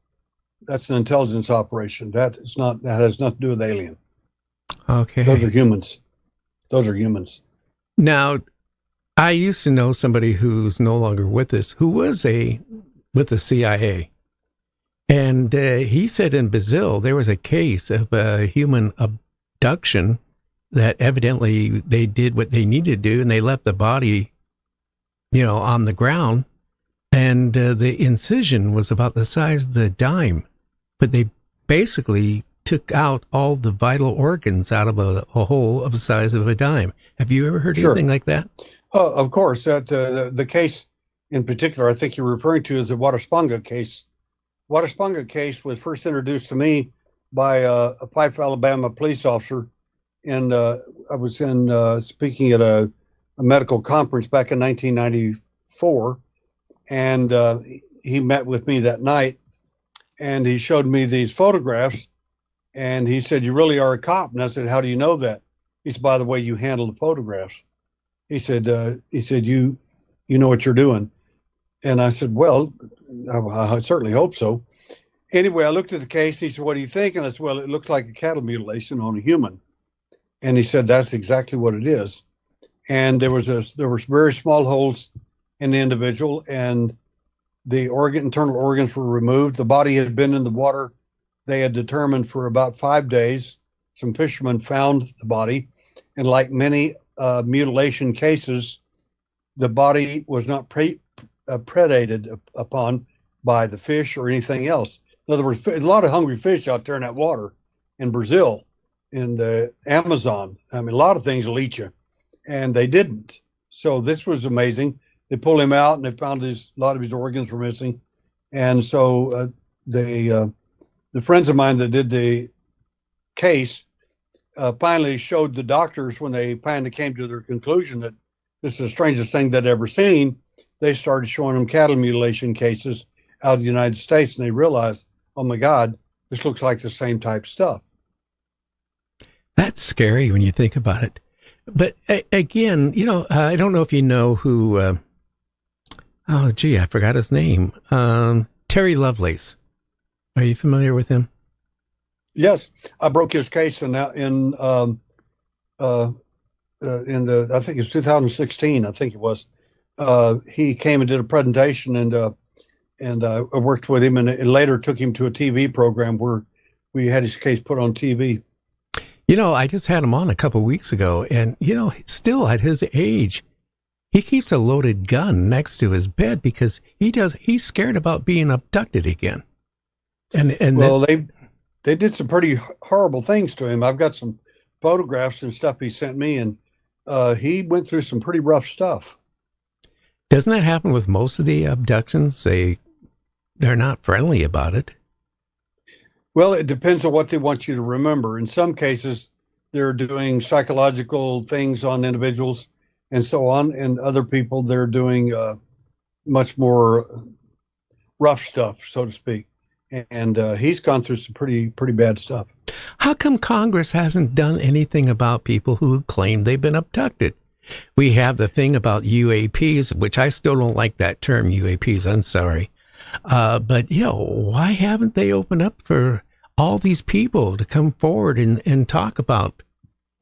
an intelligence operation. That has nothing to do with alien. Okay. Those are humans. Now, I used to know somebody who's no longer with us, who was with the CIA. And he said in Brazil, there was a case of a human abduction that evidently they did what they needed to do, and they left the body, on the ground. And the incision was about the size of the dime, but they basically took out all the vital organs out of a hole of the size of a dime. Have you ever heard anything like that? Oh, of course. That the case in particular, I think you're referring to, is the Watersponga case. Watersponga case was first introduced to me by a Fife, Alabama police officer, and I was speaking at a medical conference back in 1994, and he met with me that night, and he showed me these photographs, and he said, "You really are a cop." And I said, "How do you know that?" He said, "By the way you handle the photographs." He said, "You know what you're doing." And I said, "Well, I certainly hope so." Anyway, I looked at the case. He said, "What do you think?" And I said, "Well, it looks like a cattle mutilation on a human." And he said, "That's exactly what it is." And there were very small holes in the individual, and the internal organs were removed. The body had been in the water, they had determined, for about 5 days. Some fishermen found the body, and like many mutilation cases, the body was not predated upon by the fish or anything else. In other words, a lot of hungry fish out there in that water in Brazil, in the Amazon. I mean, a lot of things will eat you, and they didn't. So this was amazing. They pulled him out, and they found a lot of his organs were missing. And so the friends of mine that did the case finally showed the doctors, when they finally came to their conclusion that this is the strangest thing they'd ever seen, they started showing them cattle mutilation cases out of the United States, and they realized, oh my God, this looks like the same type stuff. That's scary when you think about it. But again, I don't know if you know who, I forgot his name. Terry Lovelace. Are you familiar with him? Yes, I broke his case in I think it's 2016. I think it was. He came and did a presentation, and I worked with him, and it later took him to a TV program where we had his case put on TV. I just had him on a couple of weeks ago, and still at his age, he keeps a loaded gun next to his bed because he's scared about being abducted again. And Well, they did some pretty horrible things to him. I've got some photographs and stuff he sent me, and he went through some pretty rough stuff. doesn't that happen with most of the abductions? They're not friendly about it. Well, it depends on what they want you to remember. In some cases, they're doing psychological things on individuals and so on. And other people, they're doing much more rough stuff, so to speak. And he's gone through some pretty bad stuff. How come Congress hasn't done anything about people who claim they've been abducted? We have the thing about UAPs, which I still don't like that term, UAPs. I'm sorry. But, why haven't they opened up for all these people to come forward and talk about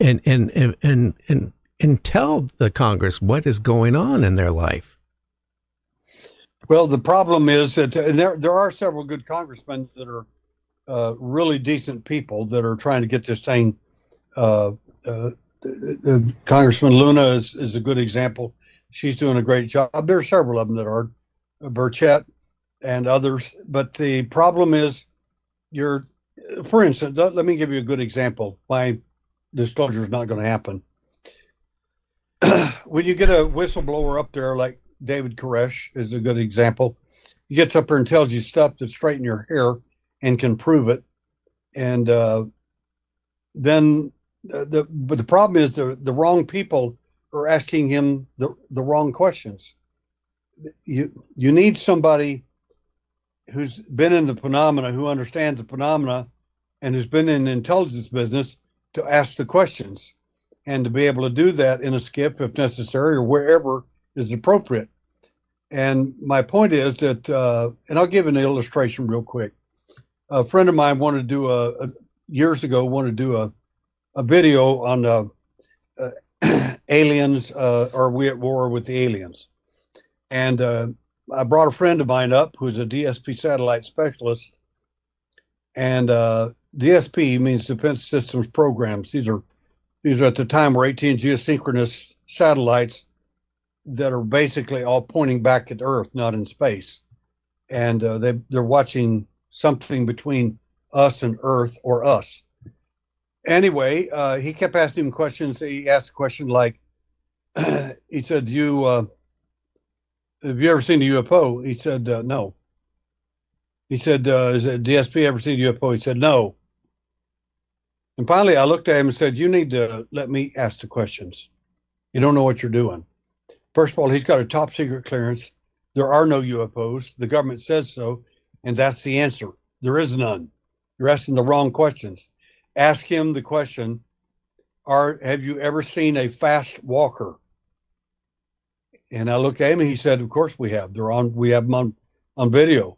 and tell the Congress what is going on in their life? Well, the problem is that there are several good congressmen that are really decent people that are trying to get this thing. Congressman Luna is a good example. She's doing a great job. There are several of them that are, Burchett and others. But the problem is, for instance, let me give you a good example. My disclosure is not going to happen. When you get a whistleblower up there, like David Koresh is a good example, he gets up there and tells you stuff that's straight in your hair and can prove it. And then but the problem is the wrong people are asking him the wrong questions. You need somebody who's been in the phenomena, who understands the phenomena, and who's been in the intelligence business to ask the questions, and to be able to do that in a skip if necessary or wherever is appropriate. And my point is that, and I'll give an illustration real quick. A friend of mine wanted to do years ago wanted to do a video on aliens, are we at war with the aliens? And I brought a friend of mine up who's a DSP satellite specialist. And DSP means Defense Systems Programs. These are at the time were 18 geosynchronous satellites that are basically all pointing back at Earth, not in space. And they're watching something between us and Earth, or us. Anyway, he kept asking him questions. He asked a question like, he said, have you ever seen a UFO? He said, no. He said, is it DSP ever seen a UFO? He said, no. And finally, I looked at him and said, you need to let me ask the questions. You don't know what you're doing. First of all, he's got a top secret clearance. There are no UFOs. The government says so. And that's the answer. There is none. You're asking the wrong questions. Ask him the question, have you ever seen a fast walker? And I looked at him and he said, of course we have. We have them on video.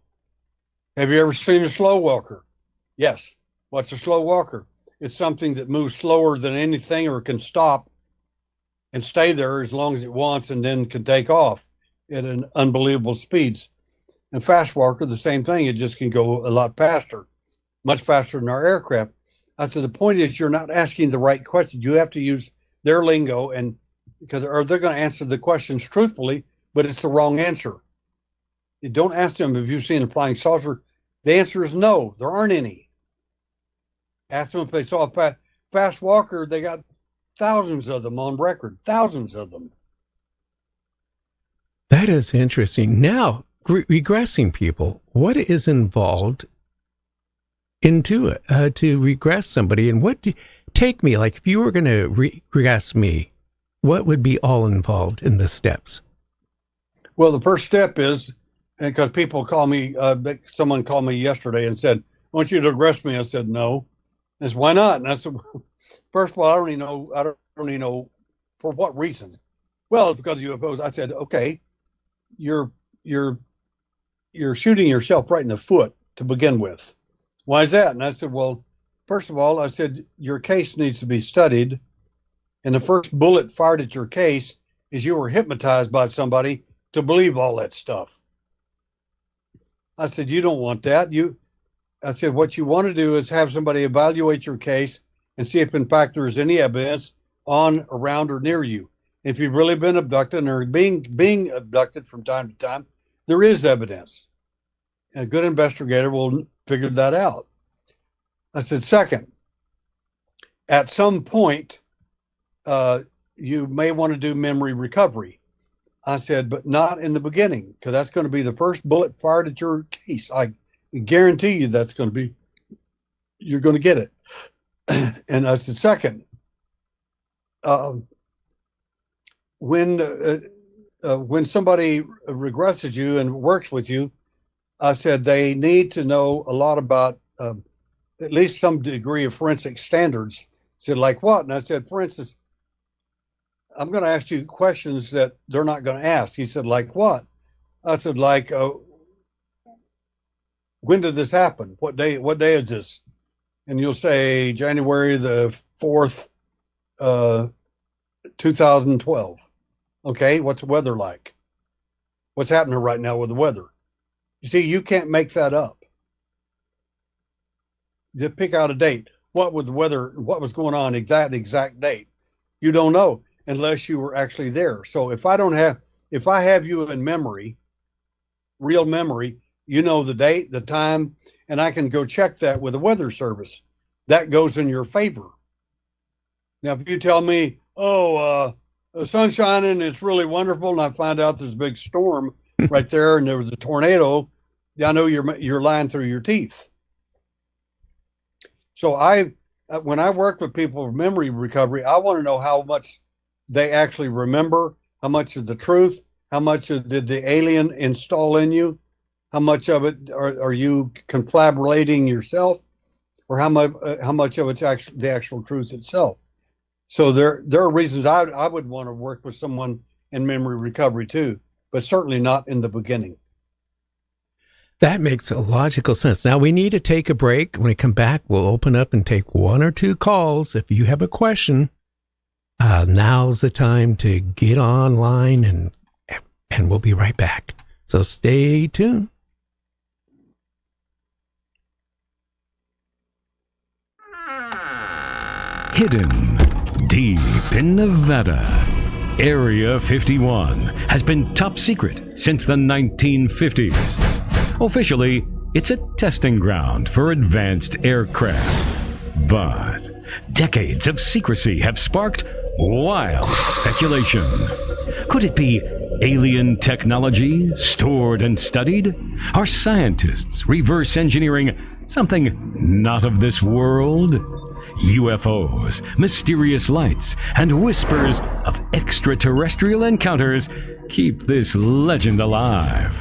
Have you ever seen a slow walker? Yes. What's a slow walker? It's something that moves slower than anything, or can stop and stay there as long as it wants, and then can take off at an unbelievable speeds. And fast walker, the same thing. It just can go a lot faster, much faster than our aircraft. I said, the point is you're not asking the right question. You have to use their lingo, or they're going to answer the questions truthfully, but it's the wrong answer. You don't ask them, have you seen a flying saucer? The answer is no, there aren't any. Ask them if they saw a fast walker. They got thousands of them on record, thousands of them. That is interesting. Now, regressing people, what is involved into it to regress somebody? And take me, like if you were going to regress me, what would be all involved in the steps? Well, the first step is, because people call me, someone called me yesterday and said, I want you to regress me. I said, no. I said, why not? And I said, first of all, I don't even know for what reason. Well, it's because of UFOs. I said, okay, you're shooting yourself right in the foot to begin with. Why is that? And I said, well, first of all, I said, your case needs to be studied. And the first bullet fired at your case is you were hypnotized by somebody to believe all that stuff. I said, you don't want that. I said, what you want to do is have somebody evaluate your case and see if, in fact, there's any evidence on, around, or near you. If you've really been abducted or being abducted from time to time, there is evidence. A good investigator will figured that out. I said, second, at some point, you may want to do memory recovery. I said, but not in the beginning, because that's going to be the first bullet fired at your case. I guarantee you that's going to be, you're going to get it. And I said, second, when somebody regresses you and works with you, I said they need to know a lot about at least some degree of forensic standards. I said, like what? And I said, for instance, I'm going to ask you questions that they're not going to ask. He said, like what? I said, like, when did this happen? What day is this? And you'll say January the 4th, 2012. Okay, what's the weather like? What's happening right now with the weather? You see, you can't make that up. Just pick out a date. What was the weather? What was going on? Exact date. You don't know unless you were actually there. So if I have you in memory, real memory, you know the date, the time, and I can go check that with the weather service. That goes in your favor. Now, if you tell me, the sun's shining, it's really wonderful, and I find out there's a big storm right there and there was a tornado, I know you're lying through your teeth. So when I work with people with memory recovery, I want to know how much they actually remember, how much of the truth, how much did the alien install in you, how much of it are you confabulating yourself, or how much of it's actually the actual truth itself. So there are reasons I would want to work with someone in memory recovery too, but certainly not in the beginning. That makes a logical sense. Now we need to take a break. When we come back, we'll open up and take 1 or 2 calls. If you have a question, now's the time to get online, and we'll be right back. So stay tuned. Hidden deep in Nevada, Area 51 has been top secret since the 1950s. Officially, it's a testing ground for advanced aircraft. But decades of secrecy have sparked wild speculation. Could it be alien technology stored and studied? Are scientists reverse engineering something not of this world? UFOs, mysterious lights, and whispers of extraterrestrial encounters keep this legend alive.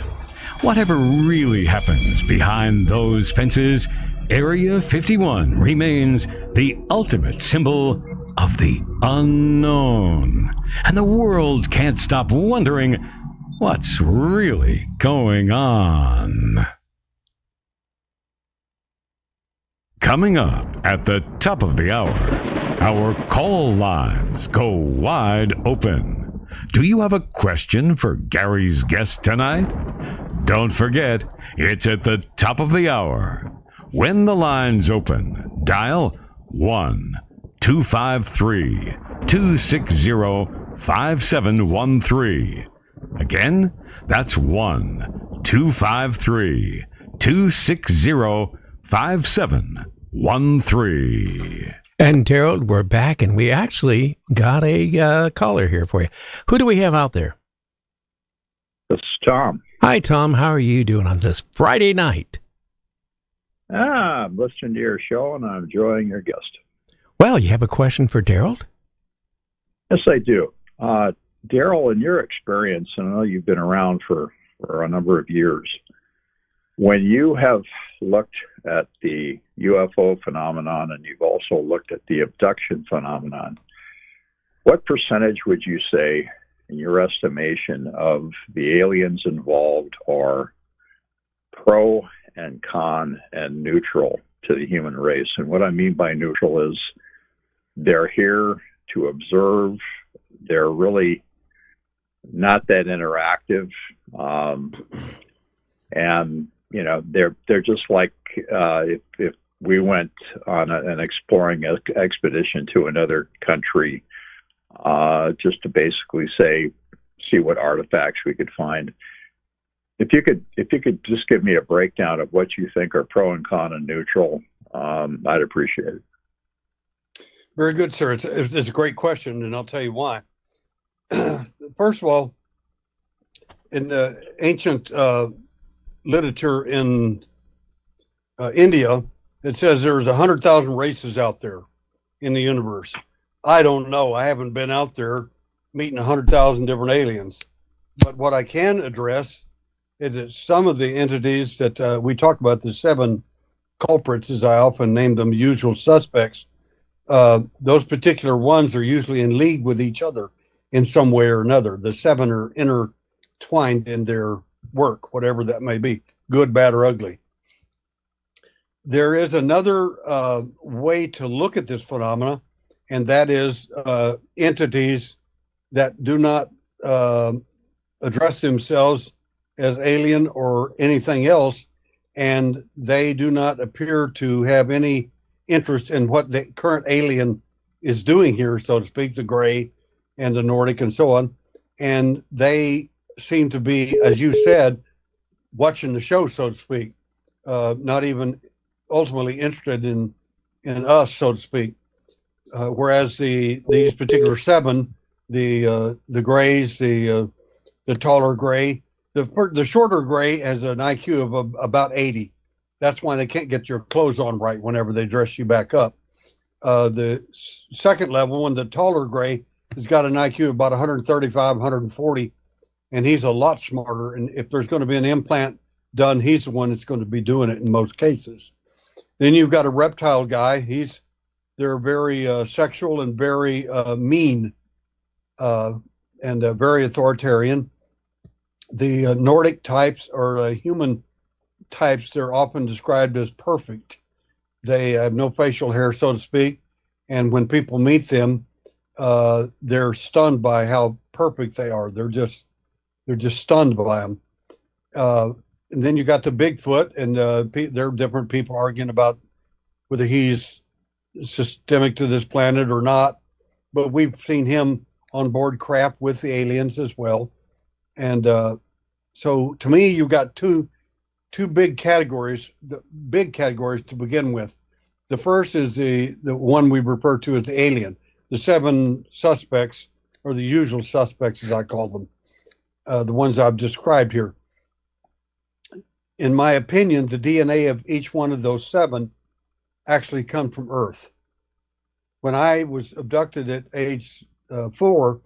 Whatever really happens behind those fences, Area 51 remains the ultimate symbol of the unknown. And the world can't stop wondering what's really going on. Coming up at the top of the hour, our call lines go wide open. Do you have a question for Gary's guest tonight? Don't forget, it's at the top of the hour. When the lines open, dial 1-253-260-5713. Again, that's 1-253-260-5713. And Daryl, we're back, and we actually got a caller here for you. Who do we have out there? This is Tom. Hi, Tom. How are you doing on this Friday night? I'm listening to your show, and I'm enjoying your guest. Well, you have a question for Daryl? Yes, I do. Daryl, in your experience, and I know you've been around for a number of years, when you have looked at the UFO phenomenon and you've also looked at the abduction phenomenon, what percentage would you say, in your estimation, of the aliens involved are pro and con and neutral to the human race? And what I mean by neutral is they're here to observe. They're really not that interactive. And, you know, they're just like if we went on an exploring expedition to another country just to basically see what artifacts we could find. If you could just give me a breakdown of what you think are pro and con and neutral, I'd appreciate it. Very good, sir. It's a great question, and I'll tell you why. First of all, in the ancient literature in India, it says there's 100,000 races out there in the universe. I don't know. I haven't been out there meeting 100,000 different aliens. But what I can address is that some of the entities that we talk about, the 7 culprits, as I often name them, usual suspects, those particular ones are usually in league with each other in some way or another. The 7 are intertwined in their work, whatever that may be, good, bad, or ugly. There is another way to look at this phenomena, and that is entities that do not address themselves as alien or anything else, and they do not appear to have any interest in what the current alien is doing here, so to speak, the gray and the Nordic and so on. And they seem to be, as you said, watching the show, so to speak, not even ultimately interested in us, so to speak. Whereas these particular 7, the grays, the taller gray, the shorter gray has an IQ of about 80. That's why they can't get your clothes on right whenever they dress you back up. The second level one, the taller gray, has got an IQ of about 135, 140, and he's a lot smarter. And if there's going to be an implant done, he's the one that's going to be doing it in most cases. Then you've got a reptile guy. They're very sexual and very mean and very authoritarian. The Nordic types or human types, they're often described as perfect. They have no facial hair, so to speak. And when people meet them, they're stunned by how perfect they are. They're just stunned by them. And then you got the Bigfoot, and there are different people arguing about whether he's systemic to this planet or not. But we've seen him on board craft with the aliens as well. And so to me, you've got two big categories, the big categories to begin with. The first is the one we refer to as the alien, the 7 suspects, or the usual suspects, as I call them, the ones I've described here. In my opinion, the DNA of each one of those 7 actually come from Earth. When I was abducted at age 4,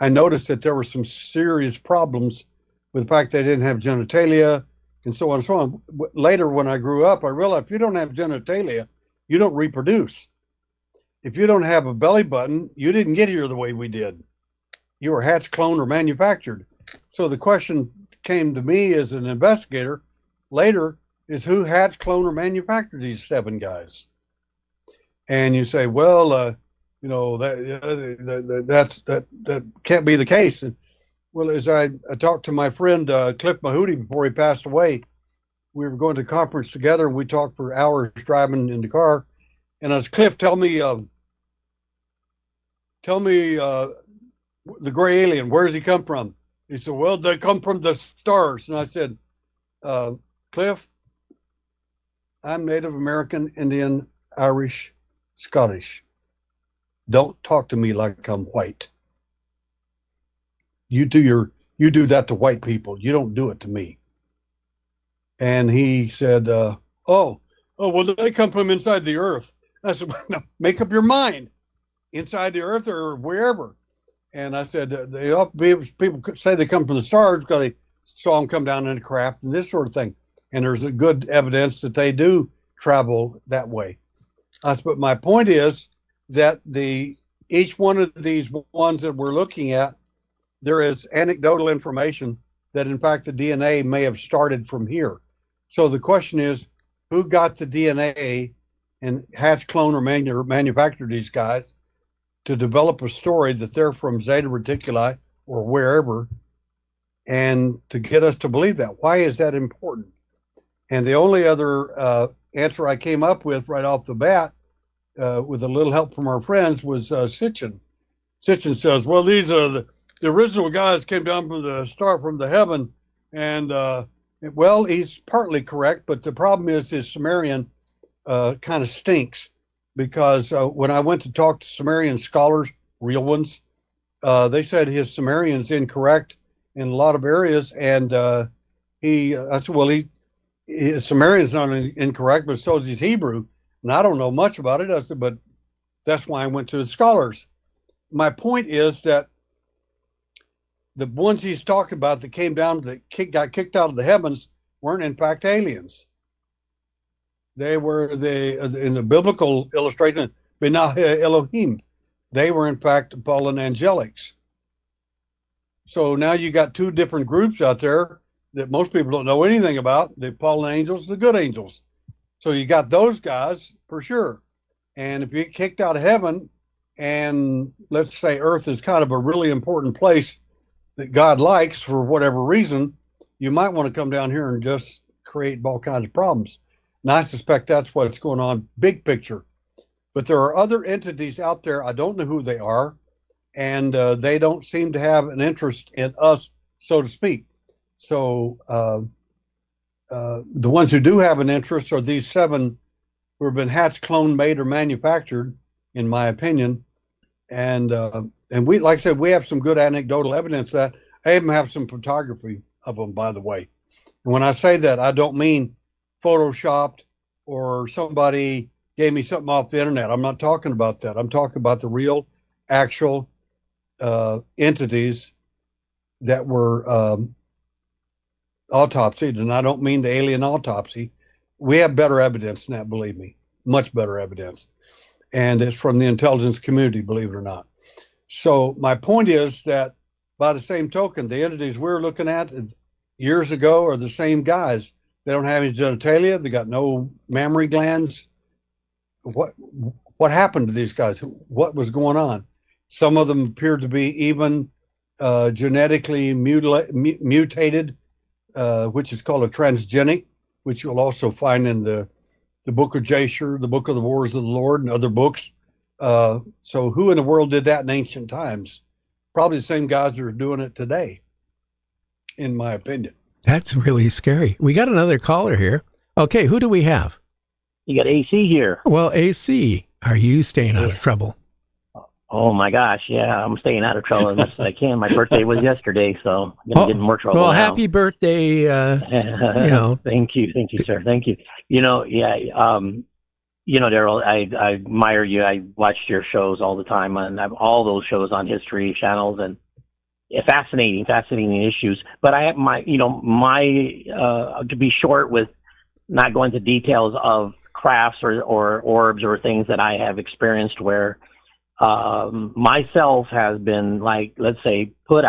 I noticed that there were some serious problems with the fact they didn't have genitalia and so on and so on. Later, when I grew up, I realized if you don't have genitalia, you don't reproduce. If you don't have a belly button, you didn't get here the way we did. You were hatched, cloned, or manufactured. So the question came to me as an investigator later is who hatched, cloned, or manufactured these 7 guys? And you say, well, that can't be the case. And, well, as I talked to my friend Cliff Mahooty before he passed away, we were going to a conference together, and we talked for hours driving in the car. And I was, Cliff, tell me the gray alien, where does he come from? He said, well, they come from the stars. And I said, Cliff, I'm Native American, Indian, Irish, Scottish. Don't talk to me like I'm white. You do that to white people. You don't do it to me. And he said, well, they come from inside the earth. I said, well, no, make up your mind. Inside the earth or wherever. And I said, they ought to be, people say they come from the stars because they saw them come down in a craft and this sort of thing. And there's a good evidence that they do travel that way. But my point is that each one of these ones that we're looking at, there is anecdotal information that in fact the DNA may have started from here. So the question is, who got the DNA and hatched, clone, or manufactured these guys to develop a story that they're from Zeta Reticuli or wherever, and to get us to believe that? Why is that important? And the only other answer I came up with right off the bat, with a little help from our friends, was Sitchin. Sitchin says, well, these are the original guys came down from the star, from the heaven, And well, he's partly correct, but the problem is his Sumerian kind of stinks, because when I went to talk to Sumerian scholars, real ones, they said his Sumerian's incorrect in a lot of areas, and I said, well, his Sumerian's not incorrect, but so is his Hebrew, and I don't know much about it. I said, but that's why I went to the scholars. My point is that the ones he's talking about that came down, got kicked out of the heavens, weren't in fact aliens. They were in the biblical illustration, Benah Elohim. They were in fact fallen angelics. So now you got two different groups out there that most people don't know anything about: the fallen angels, the good angels. So you got those guys for sure. And if you get kicked out of heaven, and let's say Earth is kind of a really important place that God likes for whatever reason, you might want to come down here and just create all kinds of problems. And I suspect that's what's going on, big picture. But there are other entities out there. I don't know who they are, and they don't seem to have an interest in us, so to speak. So the ones who do have an interest are these 7 who have been hatched, cloned, made, or manufactured, in my opinion. And we, like I said, we have some good anecdotal evidence that I even have some photography of them, by the way. And when I say that, I don't mean photoshopped or somebody gave me something off the internet. I'm not talking about that. I'm talking about the real, actual entities that were autopsied. And I don't mean the alien autopsy. We have better evidence than that, believe me, much better evidence. And it's from the intelligence community, believe it or not. So my point is that by the same token, the entities we're looking at years ago are the same guys. They don't have any genitalia. They got no mammary glands. What happened to these guys? What was going on? Some of them appeared to be even genetically mutated, which is called a transgenic, which you'll also find in the Book of Jasher, the Book of the Wars of the Lord, and other books. So who in the world did that in ancient times? Probably the same guys that are doing it today, in my opinion. That's really scary. We got another caller here. Okay, who do we have? You got AC here. Well, AC, are you staying out of trouble? Oh my gosh, yeah, I'm staying out of trouble as much as I can. My birthday was yesterday, so I'm gonna get in more trouble. Well, now. Happy birthday! Thank you, sir. Thank you. Daryl, I admire you. I watch your shows all the time, and I have all those shows on History channels, and fascinating issues. But I have to be short with not going to details of crafts or orbs or things that I have experienced where myself has been, like, let's say, put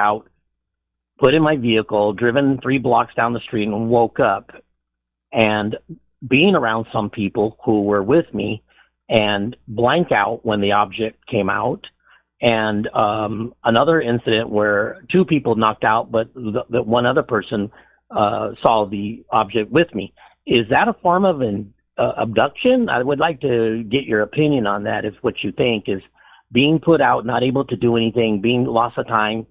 in my vehicle, driven 3 blocks down the street, and woke up, and being around some people who were with me and blank out when the object came out. And another incident where 2 people knocked out, but the one other person saw the object with me. Is that a form of an abduction? I would like to get your opinion on that, if what you think is being put out, not able to do anything, being lost of time,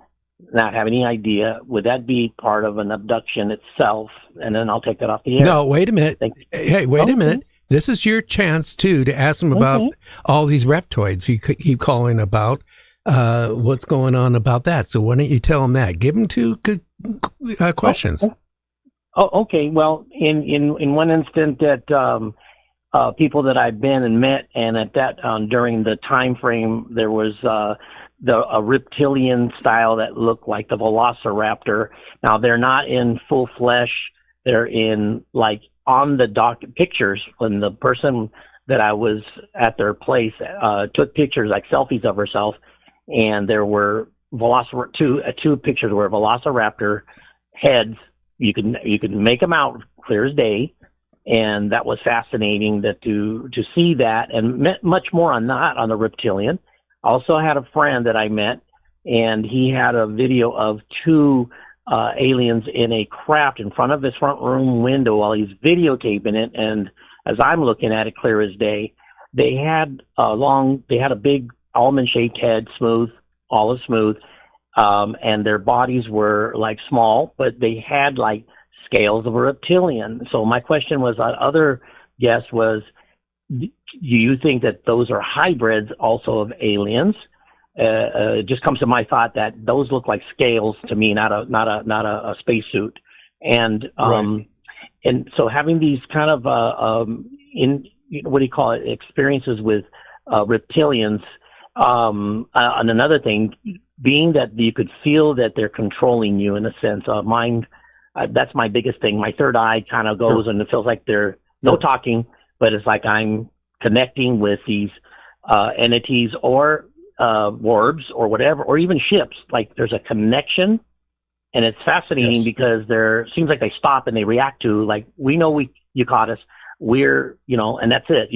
not have any idea. Would that be part of an abduction itself? And then I'll take that off the air. No, wait a minute. Hey, wait a minute. This is your chance, too, to ask them about all these reptoids you keep calling about. What's going on about that? So why don't you tell them that? Give them 2 good questions. Okay. Well, in one instant that people that I've been and met, and at that during the time frame, there was a reptilian style that looked like the velociraptor. Now, they're not in full flesh. They're in, like, on the doc pictures when the person that I was at their place took pictures, like selfies of herself, and there were two pictures were velociraptor heads. You can make them out clear as day, and that was fascinating to see that, and much more on that on the reptilian. Also had a friend that I met, and he had a video of 2 aliens in a craft in front of his front room window while he's videotaping it. And as I'm looking at it clear as day, they had a big almond-shaped head, olive smooth, and their bodies were like small, but they had like scales of a reptilian. So my question was, other guess was, do you think that those are hybrids also of aliens? It just comes to my thought that those look like scales to me, not a spacesuit. And Right. and so having these kind of what do you call it, experiences with reptilians. And another thing, being that you could feel that they're controlling you in a sense of mind. That's my biggest thing. My third eye kind of goes, and it feels like they're no talking, but it's like I'm connecting with these entities or orbs or whatever, or even ships. Like there's a connection, and it's fascinating because there seems like they stop and they react to, like, we know you caught us. We're, and that's it.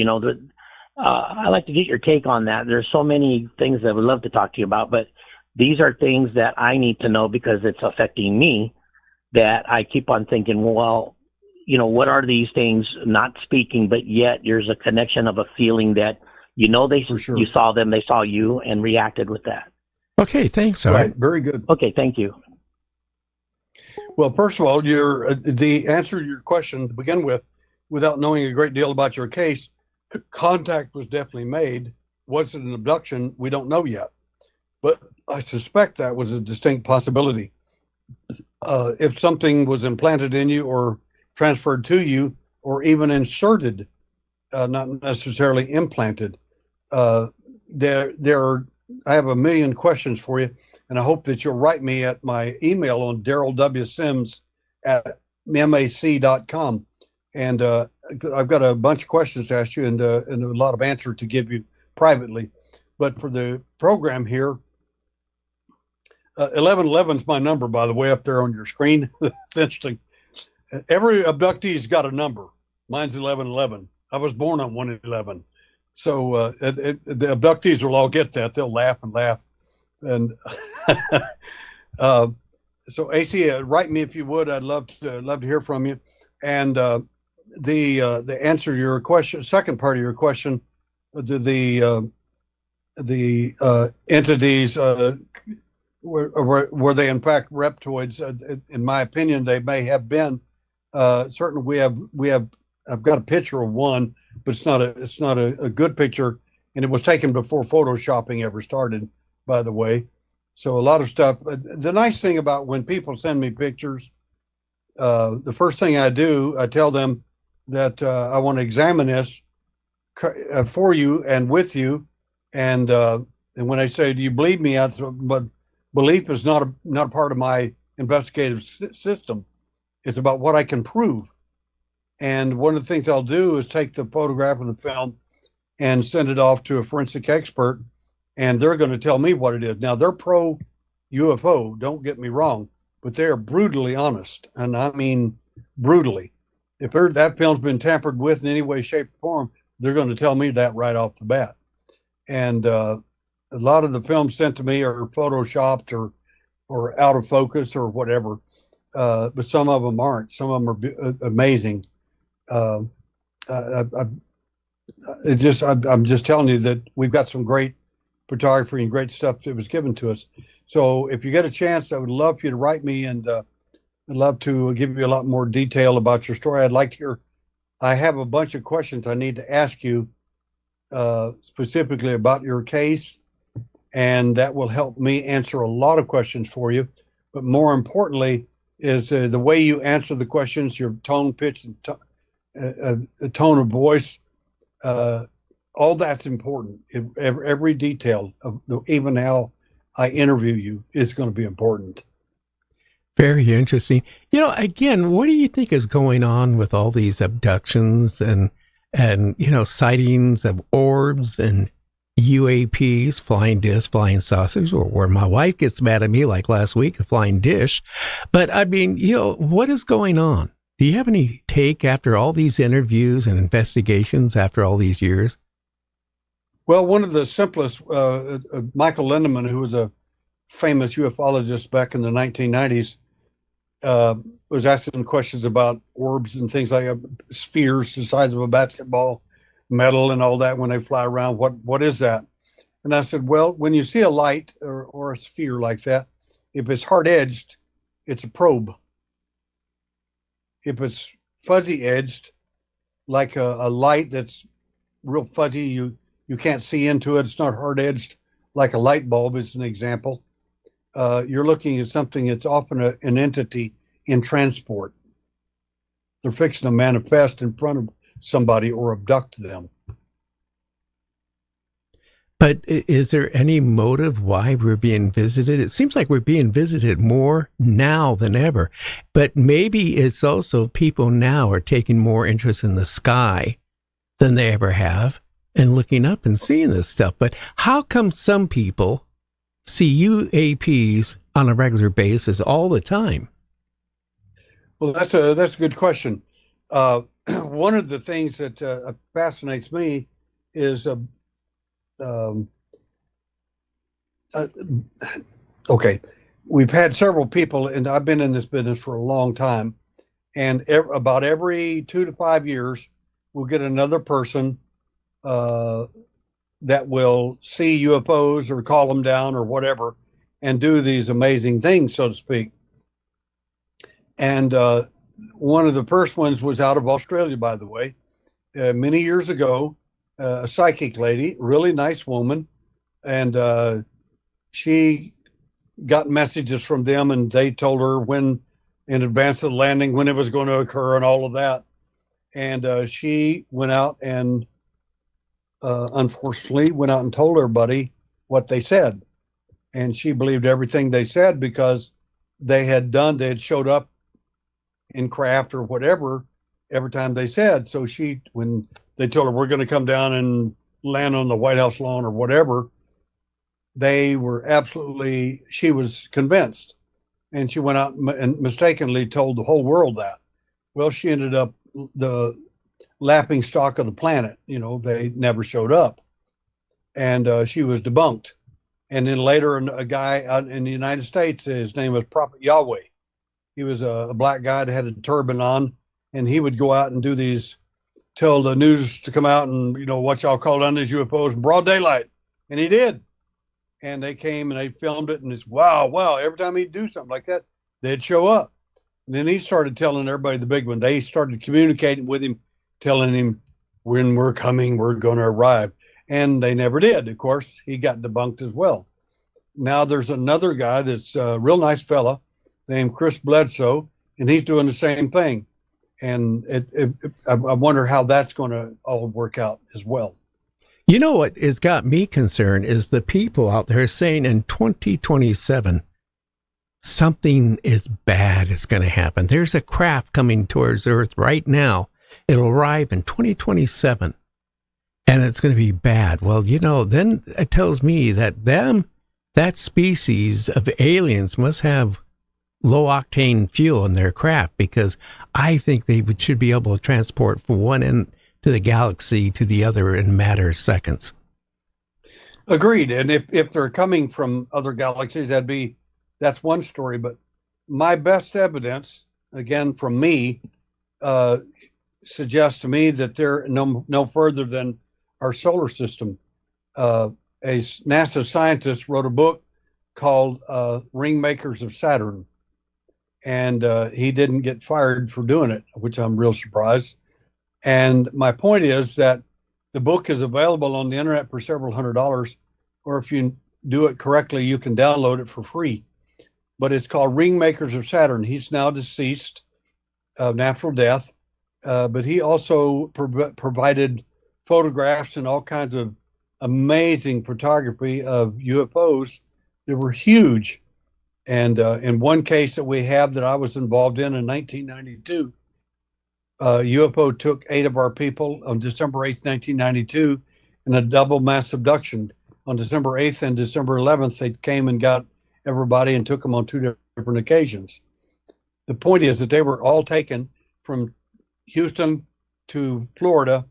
I'd like to get your take on that. There's so many things that I would love to talk to you about, but these are things that I need to know because it's affecting me, that I keep on thinking, well, what are these things not speaking, but yet there's a connection of a feeling that, For sure. you saw them, they saw you, and reacted with that. Okay, thanks, Art. Right. Very good. Okay, thank you. Well, first of all, the answer to your question to begin with, without knowing a great deal about your case, contact was definitely made. Was it an abduction? We don't know yet, but I suspect that was a distinct possibility. If something was implanted in you or transferred to you or even inserted, not necessarily implanted, I have a million questions for you, and I hope that you'll write me at my email on darrelwsims@mac.com. And I've got a bunch of questions to ask you and a lot of answers to give you privately. But for the program here, 1111 is my number, by the way, up there on your screen. It's interesting. Every abductee's got a number. Mine's 1111. I was born on 111. So the abductees will all get that. They'll laugh and laugh. And so AC, write me if you would. I'd love to hear from you. And the answer to your question, second part of your question, the entities, were they in fact reptoids? In my opinion, they may have been. Certainly, I've got a picture of one, but it's not a good picture, and it was taken before photoshopping ever started, by the way. So a lot of stuff. The nice thing about when people send me pictures, the first thing I do, I tell them that I want to examine this for you and with you, and when they say, "Do you believe me?" I say, but belief is not a part of my investigative system. It's about what I can prove. And one of the things I'll do is take the photograph of the film and send it off to a forensic expert, and they're going to tell me what it is. Now, they're pro UFO, don't get me wrong, but they're brutally honest, and I mean brutally. If that film's been tampered with in any way, shape, or form, they're going to tell me that right off the bat. And a lot of the films sent to me are photoshopped or out of focus or whatever, but some of them aren't. Some of them are amazing. I'm just telling you that we've got some great photography and great stuff that was given to us. So if you get a chance, I would love for you to write me, and I'd love to give you a lot more detail about your story. I'd like to hear. I have a bunch of questions I need to ask you specifically about your case, and that will help me answer a lot of questions for you. But more importantly is the way you answer the questions, your tone, pitch, and tone of voice. All that's important. Every detail of even how I interview you is going to be important. Very interesting. Again, what do you think is going on with all these abductions and sightings of orbs and UAPs, flying discs, flying saucers, or where my wife gets mad at me like last week, a flying dish. But I mean, what is going on? Do you have any take after all these interviews and investigations after all these years? Well, one of the simplest, Michael Lindemann, who was a famous ufologist back in the 1990s, was asking questions about orbs and things like spheres the size of a basketball, metal and all that when they fly around. What is that? And I said, well, when you see a light or a sphere like that, If it's hard edged, it's a probe. If it's fuzzy edged, like a light that's real fuzzy, you can't see into it. It's not hard edged, like a light bulb is an example. You're looking at something that's often an entity in transport. They're fixing to manifest in front of somebody or abduct them. But is there any motive why we're being visited? It seems like we're being visited more now than ever. But maybe it's also people now are taking more interest in the sky than they ever have and looking up and seeing this stuff. But how come some people see UAPs on a regular basis all the time? Well, that's a good question. One of the things that fascinates me is okay, we've had several people, and I've been in this business for a long time, and about every 2 to 5 years, we'll get another person that will see UFOs or call them down or whatever and do these amazing things, so to speak. And one of the first ones was out of Australia, by the way, many years ago. A psychic lady, really nice woman, and she got messages from them, and they told her when, in advance of the landing, when it was going to occur and all of that. And she went out and unfortunately went out and told everybody what they said. And she believed everything they said because they had showed up in craft or whatever every time they said. So when they told her, we're going to come down and land on the White House lawn or whatever, she was convinced. And she went out and mistakenly told the whole world that. Well, she ended up the laughing stock of the planet. They never showed up. And she was debunked. And then later, a guy out in the United States, his name was Prophet Yahweh. He was a black guy that had a turban on, and he would go out and do these, tell the news to come out and, what y'all call down these UFOs in broad daylight. And he did. And they came and they filmed it, and it's wow. Every time he'd do something like that, they'd show up. And then he started telling everybody the big one. They started communicating with him, telling him, when we're coming, we're going to arrive. And they never did. Of course, he got debunked as well. Now there's another guy that's a real nice fella named Chris Bledsoe, and he's doing the same thing. And I wonder how that's going to all work out as well. You know what has got me concerned is the people out there saying in 2027, something is bad is going to happen. There's a craft coming towards Earth right now. It'll arrive in 2027, and it's going to be bad. Well, then it tells me that that species of aliens must have low-octane fuel in their craft, because I think they should be able to transport from one end to the galaxy to the other in a matter of seconds. Agreed. And if they're coming from other galaxies, that's one story. But my best evidence, again from me, suggests to me that they're no further than our solar system. A NASA scientist wrote a book called Ringmakers of Saturn. And he didn't get fired for doing it, which I'm real surprised. And my point is that the book is available on the internet for several $100s, or if you do it correctly, you can download it for free. But it's called Ringmakers of Saturn. He's now deceased of natural death, but he also provided photographs and all kinds of amazing photography of UFOs that were huge. And in one case that we have that I was involved in 1992, UFO took 8 of our people on December 8th, 1992, in a double mass abduction. On December 8th and December 11th, they came and got everybody and took them on 2 different occasions. The point is that they were all taken from Houston to Florida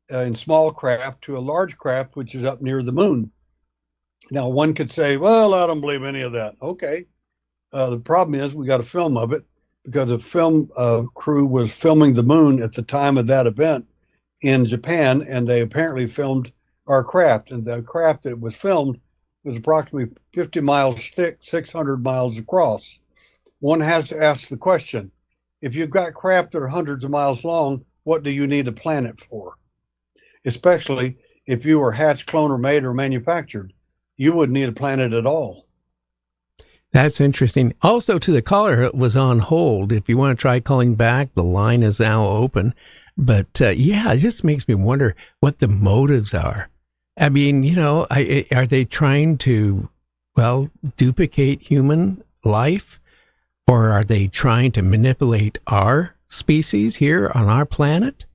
in small craft to a large craft, which is up near the moon. Now, one could say, well, I don't believe any of that. Okay. The problem is we got a film of it, because the film crew was filming the moon at the time of that event in Japan, and they apparently filmed our craft. And the craft that was filmed was approximately 50 miles thick, 600 miles across. One has to ask the question, if you've got craft that are hundreds of miles long, what do you need a planet for? Especially if you were hatched, cloned, or made or manufactured, you wouldn't need a planet at all. That's interesting. Also, to the caller, it was on hold. If you want to try calling back, the line is now open. But yeah, it just makes me wonder what the motives are. I mean, you know, are they trying to, well, duplicate human life? Or are they trying to manipulate our species here on our planet?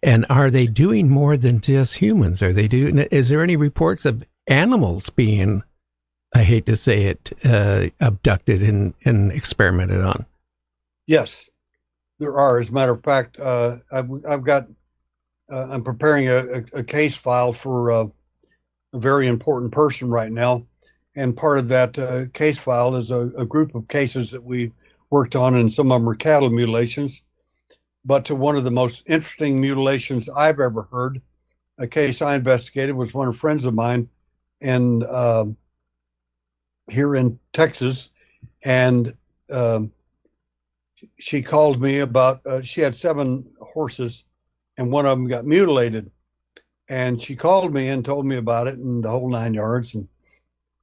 And are they doing more than just humans? Is there any reports of animals being, I hate to say it, abducted and experimented on? Yes, there are. As a matter of fact, I'm preparing a case file for a very important person right now. And part of that case file is a group of cases that we worked on, and some of them are cattle mutilations. But to one of the most interesting mutilations I've ever heard, a case I investigated was one of friends of mine in here in Texas, and she called me about she had 7 horses, and one of them got mutilated, and she called me and told me about it and the whole 9 yards.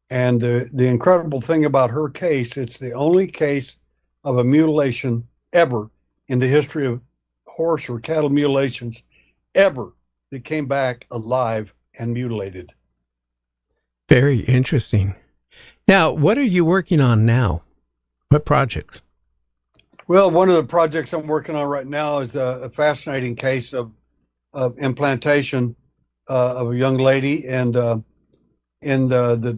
And the incredible thing about her case, it's the only case of a mutilation ever in the history of horse or cattle mutilations ever that came back alive and mutilated. Very interesting. Now, what are you working on now? What projects? Well, one of the projects I'm working on right now is a fascinating case of implantation of a young lady, and in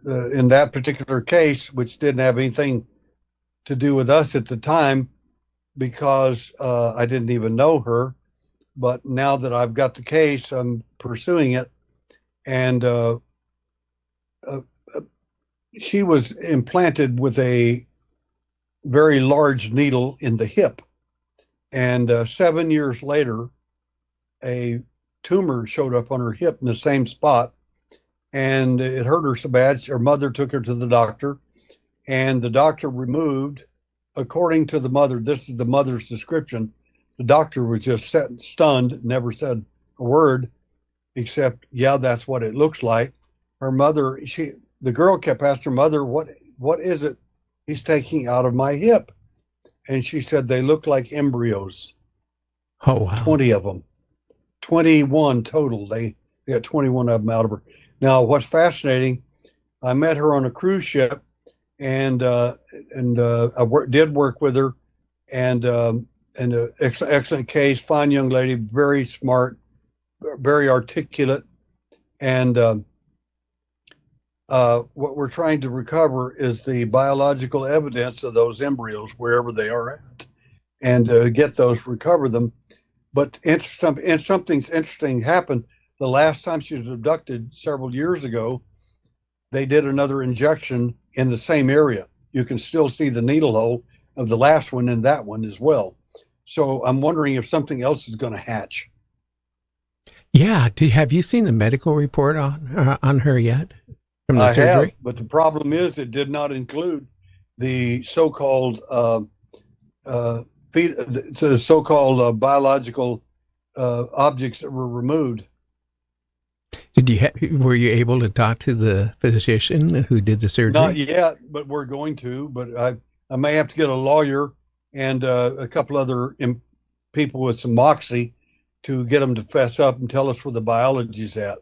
in that particular case, which didn't have anything to do with us at the time, because I didn't even know her. But now that I've got the case, I'm pursuing it, and she was implanted with a very large needle in the hip, and 7 years later, a tumor showed up on her hip in the same spot, and it hurt her so bad, her mother took her to the doctor, and the doctor removed, according to the mother, this is the mother's description, the doctor was just stunned, never said a word, except, yeah, that's what it looks like. Her mother, the girl kept asking her mother, what is it he's taking out of my hip? And she said, they look like embryos. Oh, wow. 20 of them. 21 total. They got 21 of them out of her. Now, what's fascinating, I met her on a cruise ship, and I did work with her, and an excellent case, fine young lady, very smart, very articulate, and what we're trying to recover is the biological evidence of those embryos wherever they are at, and get those, recover them. But something's interesting happened. The last time she was abducted several years ago, they did another injection in the same area. You can still see the needle hole of the last one and that one as well. So I'm wondering if something else is going to hatch. Yeah. Have you seen the medical report on her yet from the surgery? Have, but the problem is it did not include the so-called biological objects that were removed. Were you able to talk to the physician who did the surgery? Not yet, but we're going to. But I may have to get a lawyer and a couple other people with some moxie to get them to fess up and tell us where the biology's at.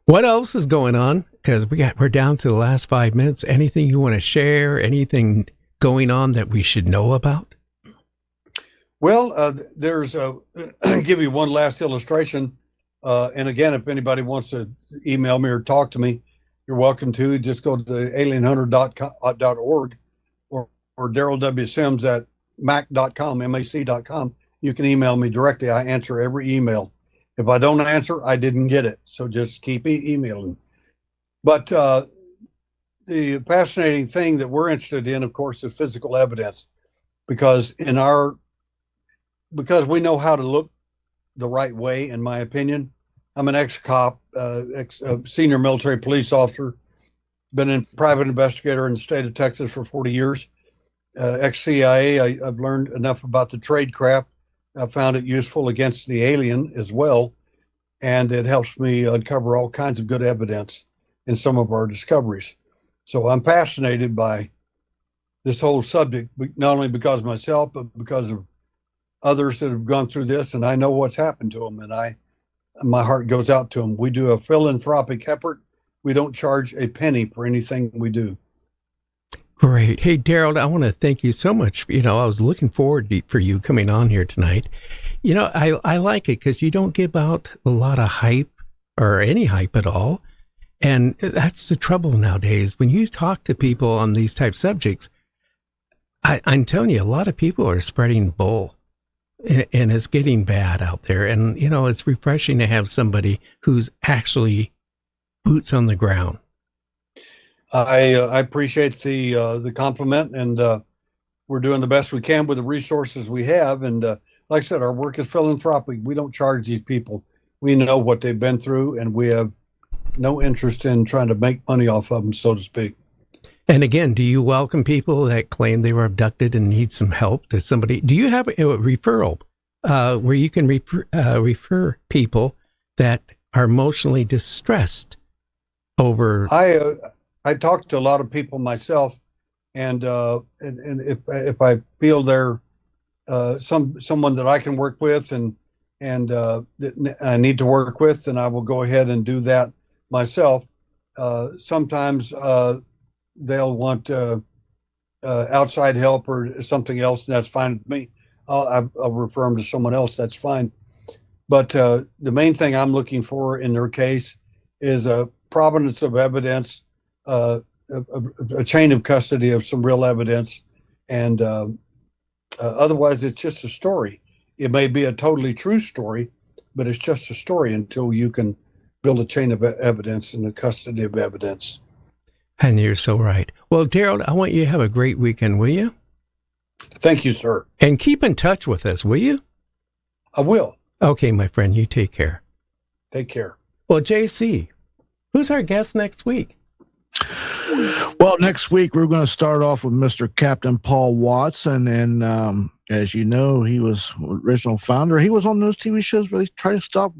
What else is going on? Because we're down to the last 5 minutes. Anything you want to share? Anything going on that we should know about? Well, there's I'll give you one last illustration. And again, if anybody wants to email me or talk to me, you're welcome to. Just go to the alienhunter.org or Daryl W. Sims at mac.com, mac.com. You can email me directly. I answer every email. If I don't answer, I didn't get it. So just keep emailing. But the fascinating thing that we're interested in, of course, is physical evidence, because we know how to look the right way, in my opinion. I'm an ex-cop, senior military police officer. Been a private investigator in the state of Texas for 40 years. Ex-CIA, I've learned enough about the trade craft. I found it useful against the alien as well, and it helps me uncover all kinds of good evidence in some of our discoveries. So I'm fascinated by this whole subject, not only because of myself, but because of others that have gone through this, and I know what's happened to them, and my heart goes out to them. We do a philanthropic effort. We don't charge a penny for anything we do. Great. Hey, Daryl, I want to thank you so much. I was looking forward for you coming on here tonight. I like it because you don't give out a lot of hype or any hype at all. And that's the trouble nowadays. When you talk to people on these type subjects, I'm telling you, a lot of people are spreading bull. And it's getting bad out there. And, it's refreshing to have somebody who's actually boots on the ground. I appreciate the compliment, and we're doing the best we can with the resources we have. And like I said, our work is philanthropic. We don't charge these people. We know what they've been through, and we have no interest in trying to make money off of them, so to speak. And again, do you welcome people that claim they were abducted and need some help? Do you have a referral where you can refer people that are emotionally distressed over? I talk to a lot of people myself, and if I feel they're someone that I can work with and that I need to work with, then I will go ahead and do that myself. Sometimes they'll want outside help or something else, and that's fine with me. I'll refer them to someone else. That's fine. But the main thing I'm looking for in their case is a provenance of evidence, a chain of custody of some real evidence, and otherwise it's just a story. It may be a totally true story, but it's just a story until you can build a chain of evidence and a custody of evidence. And you're so right. Well, Daryl, I want you to have a great weekend, will you? Thank you, sir. And keep in touch with us, will you? I will. Okay, my friend, you take care. Take care. Well, JC, who's our guest next week? Well, next week we're going to start off with Mr. Captain Paul Watson, and as you know, he was original founder. He was on those TV shows where they try to stop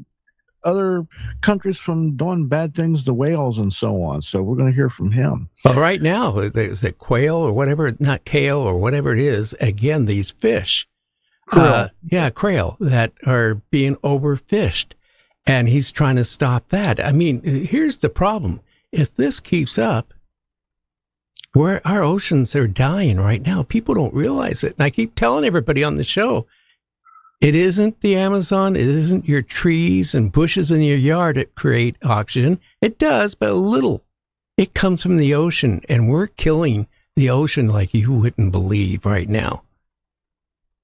other countries from doing bad things to whales and so on. So we're going to hear from him. Well, right now, is it quail or whatever, not kale or whatever it is, again, these fish. Krill. Krill that are being overfished. And he's trying to stop that. I mean, here's the problem. If this keeps up, our oceans are dying right now. People don't realize it. And I keep telling everybody on the show, it isn't the Amazon. It isn't your trees and bushes in your yard that create oxygen. It does, but a little. It comes from the ocean, and we're killing the ocean like you wouldn't believe right now.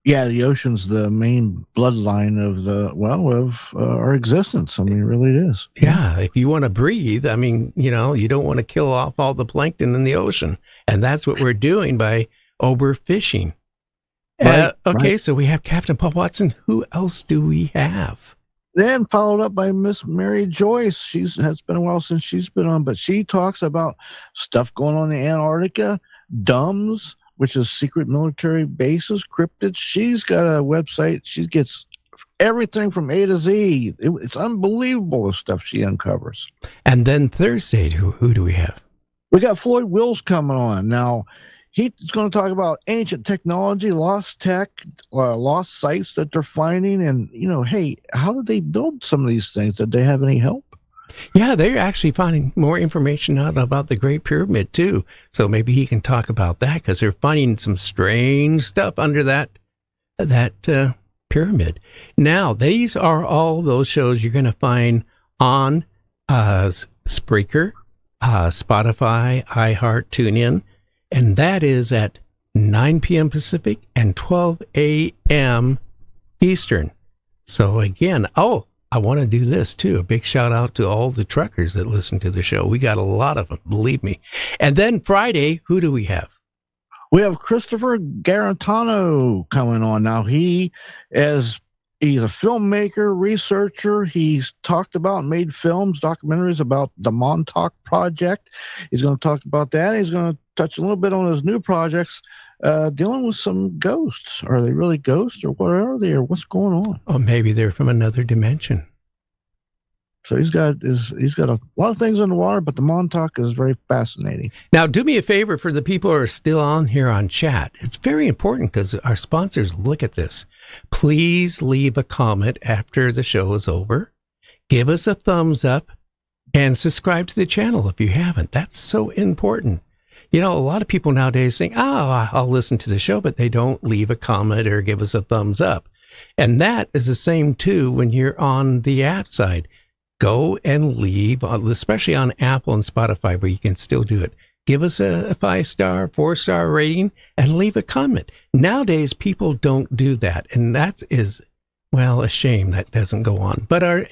Yeah, the ocean's the main bloodline of our existence. I mean, it really is. Yeah, if you want to breathe, I mean, you don't want to kill off all the plankton in the ocean. And that's what we're doing by overfishing. Right, okay, right. So we have Captain Paul Watson. Who else do we have? Then followed up by Miss Mary Joyce. It's been a while since she's been on, but she talks about stuff going on in Antarctica, DUMBs, which is secret military bases, cryptids. She's got a website. She gets everything from A to Z. It's unbelievable the stuff she uncovers. And then Thursday, who do we have? We got Floyd Wills coming on. Now, he's going to talk about ancient technology, lost tech, lost sites that they're finding. And, hey, how did they build some of these things? Did they have any help? Yeah, they're actually finding more information out about the Great Pyramid, too. So maybe he can talk about that because they're finding some strange stuff under that pyramid. Now, these are all those shows you're going to find on Spreaker, Spotify, iHeart, TuneIn, and that is at 9 p.m. Pacific and 12 a.m. Eastern. So again, I want to do this too. A big shout out to all the truckers that listen to the show. We got a lot of them, believe me. And then Friday, who do we have? We have Christopher Garantano coming on. Now, he He's a filmmaker, researcher. He's talked about and made films, documentaries about the Montauk Project. He's going to talk about that. He's going to touch a little bit on his new projects, dealing with some ghosts. Are they really ghosts, or what are they, or what's going on? Or maybe they're from another dimension. So he's got a lot of things in the water, but the Montauk is very fascinating. Now, do me a favor for the people who are still on here on chat. It's very important because our sponsors look at this. Please leave a comment after the show is over. Give us a thumbs up and subscribe to the channel if you haven't. That's so important. You know, a lot of people nowadays think, I'll listen to the show, but they don't leave a comment or give us a thumbs up. And that is the same, too, when you're on the app side. Go and leave, especially on Apple and Spotify, where you can still do it. Give us a 5-star, 4-star rating and leave a comment. Nowadays, people don't do that. And that is, well, a shame that doesn't go on. But our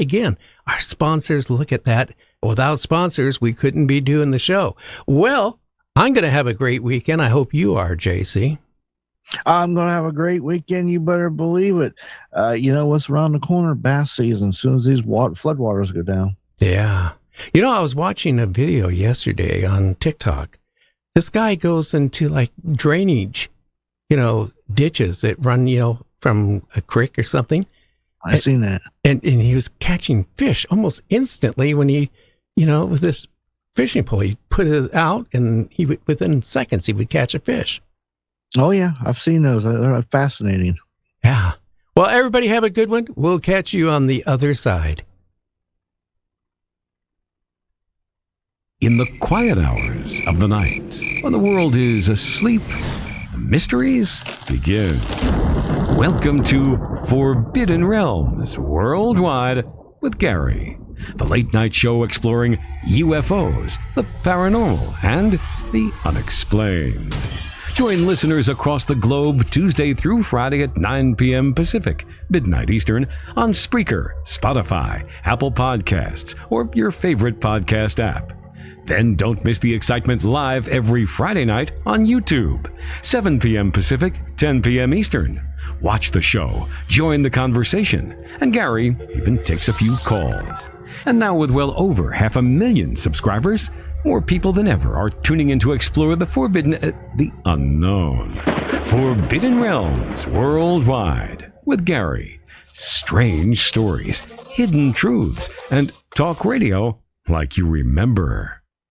sponsors look at that. Without sponsors, we couldn't be doing the show. Well, I'm going to have a great weekend. I hope you are, JC. I'm going to have a great weekend. You better believe it. You know what's around the corner? Bass season. As soon as these floodwaters go down. Yeah. You know, I was watching a video yesterday on TikTok. This guy goes into like drainage, ditches that run, from a creek or something. I've seen that. And he was catching fish almost instantly when he, with this fishing pole, he put it out and within seconds he would catch a fish. Oh, yeah. I've seen those. They're fascinating. Yeah. Well, everybody have a good one. We'll catch you on the other side. In the quiet hours of the night, when the world is asleep, the mysteries begin. Welcome to Forbidden Realms Worldwide with Gary, the late-night show exploring UFOs, the paranormal, and the unexplained. Join listeners across the globe Tuesday through Friday at 9 p.m. Pacific, midnight Eastern, on Spreaker, Spotify, Apple Podcasts, or your favorite podcast app. Then don't miss the excitement live every Friday night on YouTube, 7 p.m. Pacific, 10 p.m. Eastern. Watch the show, join the conversation, and Gary even takes a few calls. And now with well over 500,000 subscribers, more people than ever are tuning in to explore the forbidden, the unknown. Forbidden Realms Worldwide with Gary. Strange stories, hidden truths, and talk radio like you remember.